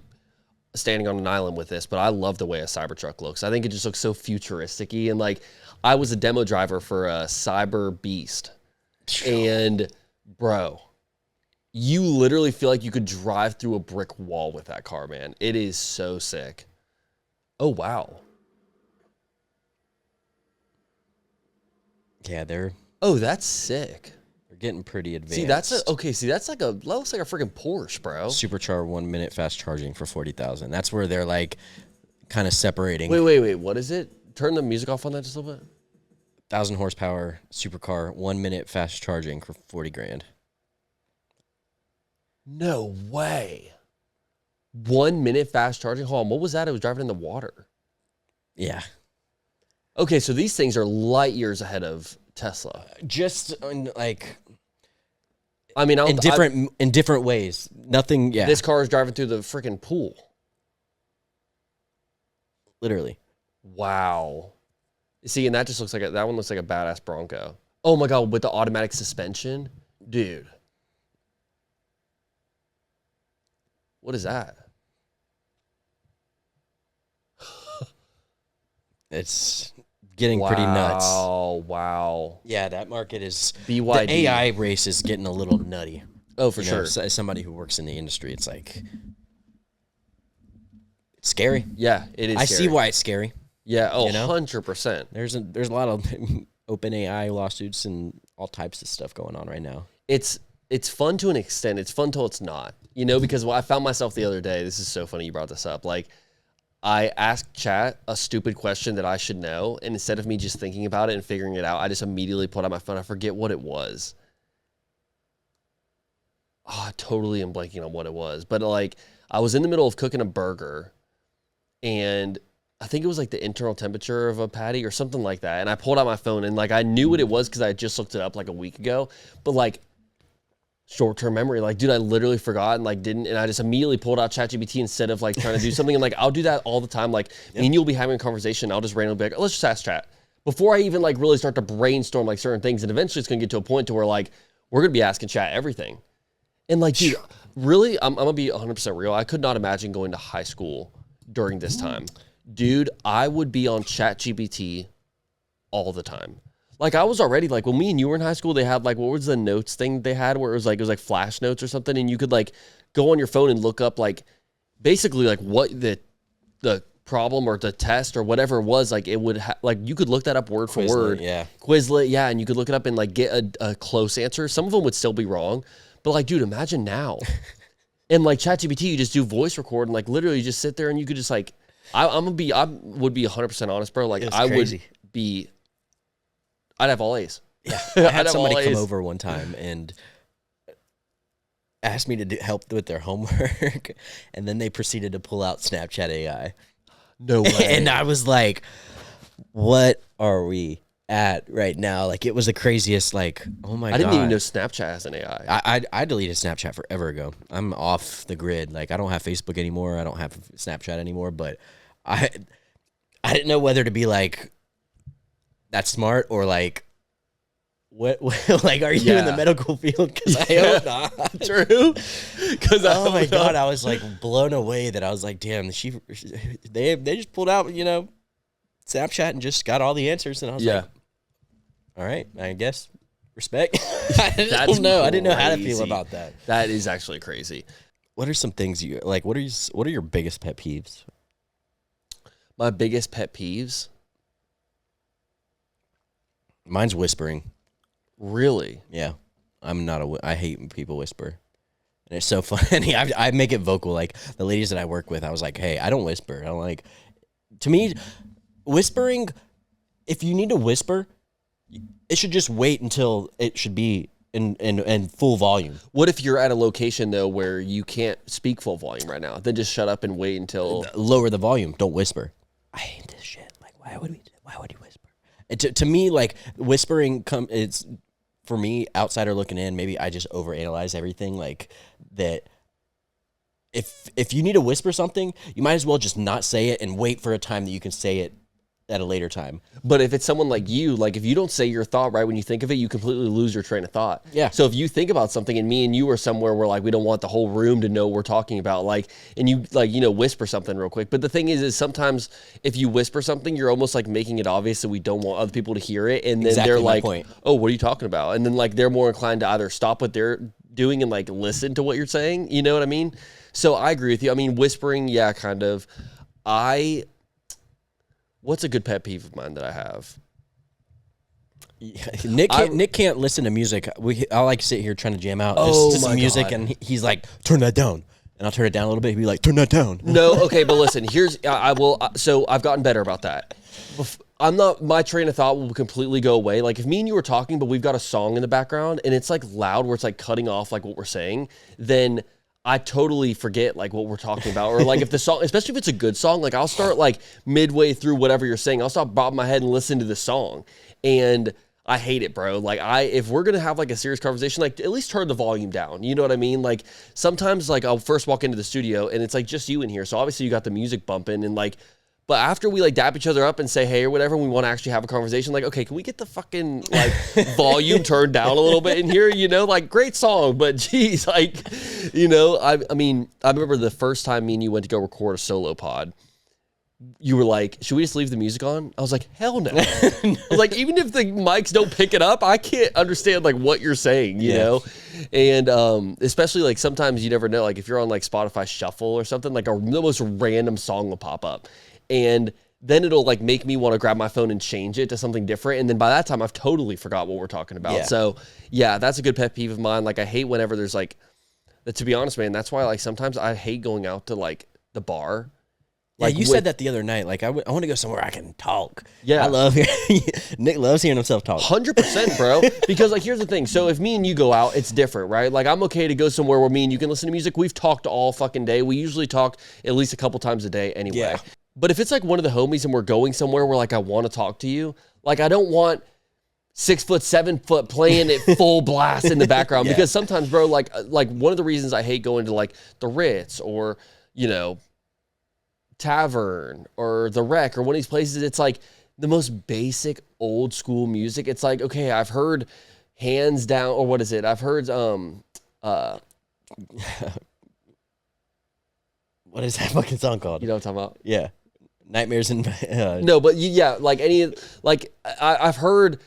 standing on an island with this, but I love the way a Cybertruck looks. I think it just looks so futuristic-y. And like I was a demo driver for a Cyber Beast. And bro, you literally feel like you could drive through a brick wall with that car, man. It is so sick. Oh, wow.
Yeah,
Oh, that's sick.
They're getting pretty advanced.
See, that's that looks like a freaking Porsche, bro.
Supercharged 1 minute fast charging for 40,000. That's where they're like kind of separating.
Wait. What is it? Turn the music off on that just a little bit.
1,000 horsepower supercar, 1 minute fast charging for 40 grand.
No way. 1 minute fast charging? Hold on, what was that? It was driving in the water.
Yeah.
Okay, so these things are light years ahead of Tesla.
Just like,
I mean,
in different ways. Nothing. Yeah.
This car is driving through the freaking pool.
Literally.
Wow. See, and that just looks like that one looks like a badass Bronco. Oh my God, with the automatic suspension, dude. What is that?
It's getting pretty nuts.
Wow.
Yeah, that market is...
BYD.
The AI race is getting a little nutty.
Oh, for sure.
As somebody who works in the industry, it's like... It's scary.
Yeah, it is
I
scary.
see why it's scary.
Yeah, 100%.
There's a lot of open AI lawsuits and all types of stuff going on right now.
It's fun to an extent. It's fun till it's not. Because I found myself the other day, this is so funny you brought this up, like I asked chat a stupid question that I should know, and instead of me just thinking about it and figuring it out, I just immediately pulled out my phone. I forget what it was. Oh, I totally am blanking on what it was. But like I was in the middle of cooking a burger, and I think it was like the internal temperature of a patty or something like that. And I pulled out my phone, and like I knew what it was because I had just looked it up like a week ago. But like short-term memory, like, dude, I literally forgot and like didn't, and I just immediately pulled out ChatGPT instead of like trying to do something. And like I'll do that all the time. Like me and you'll be having a conversation, I'll just randomly be like, let's just ask chat. before I even like really start to brainstorm like certain things. And eventually it's going to get to a point to where like, we're going to be asking chat everything. And like, dude, really, I'm going to be 100% real. I could not imagine going to high school during this time. Dude, I would be on ChatGPT all the time. Like I was already like, when me and you were in high school, they had like, what was the notes thing they had where it was like flash notes or something. And you could like go on your phone and look up like basically like what the problem or the test or whatever it was. Like it would like, you could look that up word for word.
Yeah.
Quizlet. Yeah. And you could look it up and like get a close answer. Some of them would still be wrong, but like, dude, imagine now. And like ChatGPT, you just do voice record and like literally you just sit there and you could just like, I would be 100% honest, bro. Like I would be, I'd have all A's.
Yeah, I had somebody come over one time and asked me to help with their homework, and then they proceeded to pull out Snapchat AI.
No way.
And I was like, what are we at right now? Like, it was the craziest, like, oh my God.
I didn't even know Snapchat has an AI.
I deleted Snapchat forever ago. I'm off the grid. Like, I don't have Facebook anymore. I don't have Snapchat anymore, but I didn't know whether to be like, that's smart, or like, what like, are you in the medical field? Because I hope not.
True. Because
oh my God, I was like blown away that I was like, damn, they just pulled out, Snapchat and just got all the answers, and I was like, all right, I guess respect. I didn't know how to feel about that.
That is actually crazy.
What are some things you like? What are your biggest pet peeves?
My biggest pet peeves.
Mine's whispering.
Really?
Yeah. I hate when people whisper. And it's so funny. I make it vocal. Like the ladies that I work with, I was like, hey, I don't whisper. I don't like, to me, whispering, if you need to whisper, it should just wait until it should be in full volume.
What if you're at a location though where you can't speak full volume right now? Then just shut up and wait until
lower the volume. Don't whisper. I hate this shit. Like, why would you whisper? To me, like whispering it's for me, outsider looking in, maybe I just overanalyze everything. Like that if you need to whisper something, you might as well just not say it and wait for a time that you can say it at a later time.
But if it's someone like you, like if you don't say your thought right when you think of it, you completely lose your train of thought.
Yeah.
So if you think about something and me and you are somewhere where like we don't want the whole room to know what we're talking about, like, and you like, whisper something real quick. But the thing is sometimes if you whisper something, you're almost like making it obvious that we don't want other people to hear it. And then they're like, oh, what are you talking about? And then like they're more inclined to either stop what they're doing and like listen to what you're saying. You know what I mean? So I agree with you. I mean, whispering, yeah, kind of. What's a good pet peeve of mine that I have?
Nick can't listen to music. I like sit here trying to jam out to some music,
God.
and he's like, turn that down. And I'll turn it down a little bit. He'll be like, turn that down.
No, okay, but listen, I will, so I've gotten better about that. My train of thought will completely go away. Like if me and you were talking, but we've got a song in the background and it's like loud where it's like cutting off like what we're saying, then I totally forget like what we're talking about. Or like if the song, especially if it's a good song, like I'll start like midway through whatever you're saying, I'll stop bobbing my head and listen to the song. And I hate it, bro. Like if we're going to have like a serious conversation, like at least turn the volume down. You know what I mean? Like sometimes like I'll first walk into the studio and it's like just you in here. So obviously you got the music bumping and like, but after we like dap each other up and say, hey, or whatever, we want to actually have a conversation. Like, okay, can we get the fucking like volume turned down a little bit in here? Like great song, but geez, like, I mean, I remember the first time me and you went to go record a solo pod. You were like, should we just leave the music on? I was like, hell no. I was like, even if the mics don't pick it up, I can't understand like what you're saying, you know? And especially like sometimes you never know, like if you're on like Spotify Shuffle or something, like the most random song will pop up. And then it'll like make me want to grab my phone and change it to something different. And then by that time, I've totally forgot what we're talking about. Yeah. So yeah, that's a good pet peeve of mine. Like I hate whenever there's like, to be honest, man, that's why like sometimes I hate going out to like the bar.
Like you said that the other night. Like I want to go somewhere I can talk.
Yeah,
I love Nick loves hearing himself talk.
100%, bro. Because like here's the thing. So if me and you go out, it's different, right? Like I'm okay to go somewhere where me and you can listen to music. We've talked all fucking day. We usually talk at least a couple times a day anyway. Yeah. But if it's like one of the homies and we're going somewhere where like I want to talk to you, like I don't want 6 foot, 7 foot playing it full blast in the background. Because sometimes, bro, like one of the reasons I hate going to like the Ritz or Tavern or the Rec or one of these places, it's like the most basic old school music, it's like, okay, I've heard Hands Down, or what is it? I've heard
what is that fucking song called?
you know what I'm talking about?
Yeah. Nightmares in
No, but yeah, like I've heard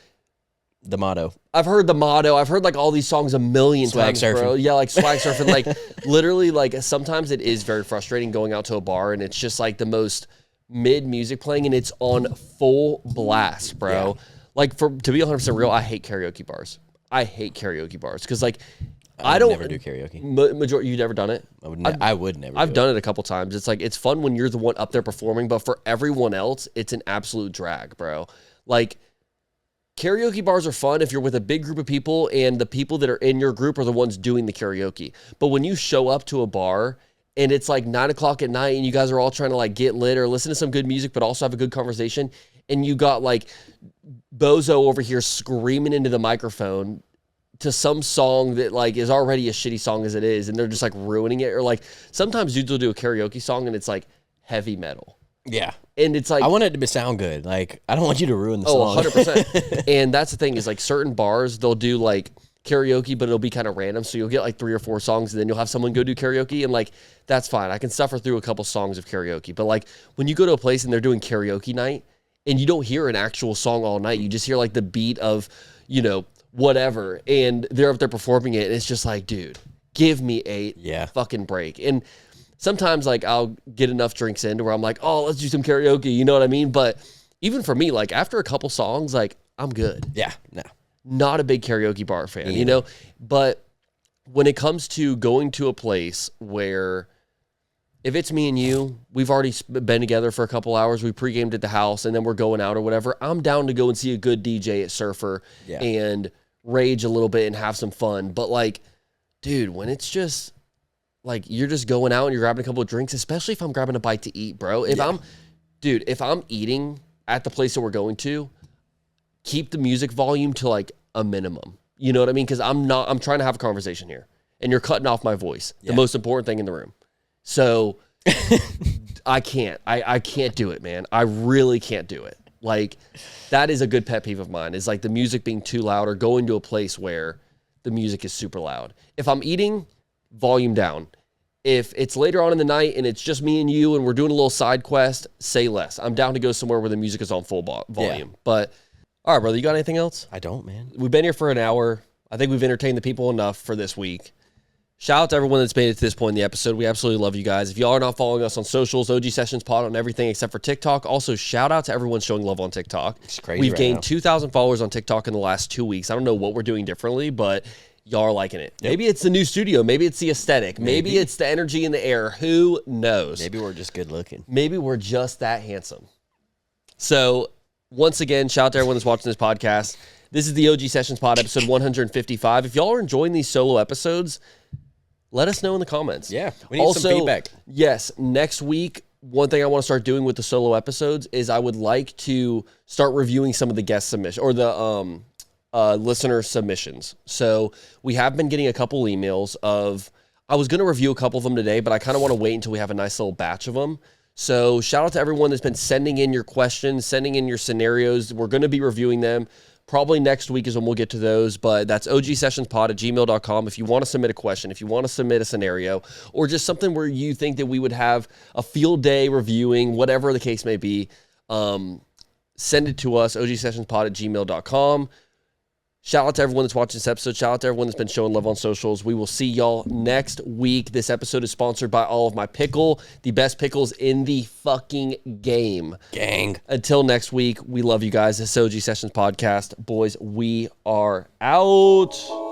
the Motto.
I've heard like all these songs a million times, bro. Yeah, like Swag Surfing. Like literally, like sometimes it is very frustrating going out to a bar and it's just like the most mid music playing and it's on full blast, bro. Yeah. Like to be 100% real, I hate karaoke bars. I hate karaoke bars because like I don't
never do karaoke.
Majority, you've never done it?
I would never.
I've done it a couple times. It's like it's fun when you're the one up there performing, but for everyone else, it's an absolute drag, bro. Like karaoke bars are fun if you're with a big group of people and the people that are in your group are the ones doing the karaoke. But when you show up to a bar and it's like 9 o'clock at night and you guys are all trying to like get lit or listen to some good music, but also have a good conversation, and you got like Bozo over here screaming into the microphone to some song that like is already a shitty song as it is, and they're just like ruining it. Or like sometimes dudes will do a karaoke song and it's like heavy metal.
Yeah.
And it's like,
I want it to sound good. Like, I don't want you to ruin the song.
100%. And that's the thing is like certain bars, they'll do like karaoke, but it'll be kind of random. So you'll get like 3 or 4 songs and then you'll have someone go do karaoke. And like, that's fine. I can suffer through a couple songs of karaoke. But like when you go to a place and they're doing karaoke night and you don't hear an actual song all night, you just hear like the beat of, you know, whatever. And they're up there performing it. And it's just like, dude, give me a fucking break. And sometimes like I'll get enough drinks in to where I'm like, oh, let's do some karaoke. You know what I mean? But even for me, like after a couple songs, like I'm good.
Yeah, no.
Not a big karaoke bar fan, you know? But when it comes to going to a place where if it's me and you, we've already been together for a couple hours, we pre-gamed at the house and then we're going out or whatever, I'm down to go and see a good DJ at Surfer and rage a little bit and have some fun. But like, dude, when it's just like you're just going out and you're grabbing a couple of drinks, especially if I'm grabbing a bite to eat, bro. If I'm eating at the place that we're going to, keep the music volume to like a minimum. You know what I mean? Because I'm trying to have a conversation here and you're cutting off my voice, the most important thing in the room. So I can't do it, man. I really can't do it. Like that is a good pet peeve of mine, is like the music being too loud or going to a place where the music is super loud. If I'm eating, volume down. If it's later on in the night and it's just me and you and we're doing a little side quest, say less. I'm down to go somewhere where the music is on full volume. But all right, brother, you got anything else?
I don't, man.
We've been here for an hour. I think we've entertained the people enough for this week. Shout out to everyone that's made it to this point in the episode. We absolutely love you guys. If y'all are not following us on socials, OG Sessions Pod on everything except for TikTok. Also, shout out to everyone showing love on TikTok.
It's crazy.
We've gained 2,000 followers on TikTok in the last 2 weeks. I don't know what we're doing differently, but y'all are liking it. Yep. Maybe it's the new studio. Maybe it's the aesthetic. Maybe it's the energy in the air. Who knows?
Maybe we're just good looking.
Maybe we're just that handsome. So, once again, shout out to everyone that's watching this podcast. This is the OG Sessions Pod, episode 155. If y'all are enjoying these solo episodes, let us know in the comments.
Yeah, we need some feedback.
Yes, next week, one thing I want to start doing with the solo episodes is I would like to start reviewing some of the guest submissions or the listener submissions. So we have been getting a couple emails of, I was going to review a couple of them today, but I kind of want to wait until we have a nice little batch of them. So shout out to everyone that's been sending in your questions, sending in your scenarios. We're going to be reviewing them. Probably next week is when we'll get to those, but that's ogsessionspod@gmail.com. If you want to submit a question, if you want to submit a scenario, or just something where you think that we would have a field day reviewing, whatever the case may be, send it to us, ogsessionspod@gmail.com. Shout out to everyone that's watching this episode. Shout out to everyone that's been showing love on socials. We will see y'all next week. This episode is sponsored by all of My Pickle, the best pickles in the fucking game.
Gang.
Until next week, we love you guys. This is OG Sessions Podcast. Boys, we are out.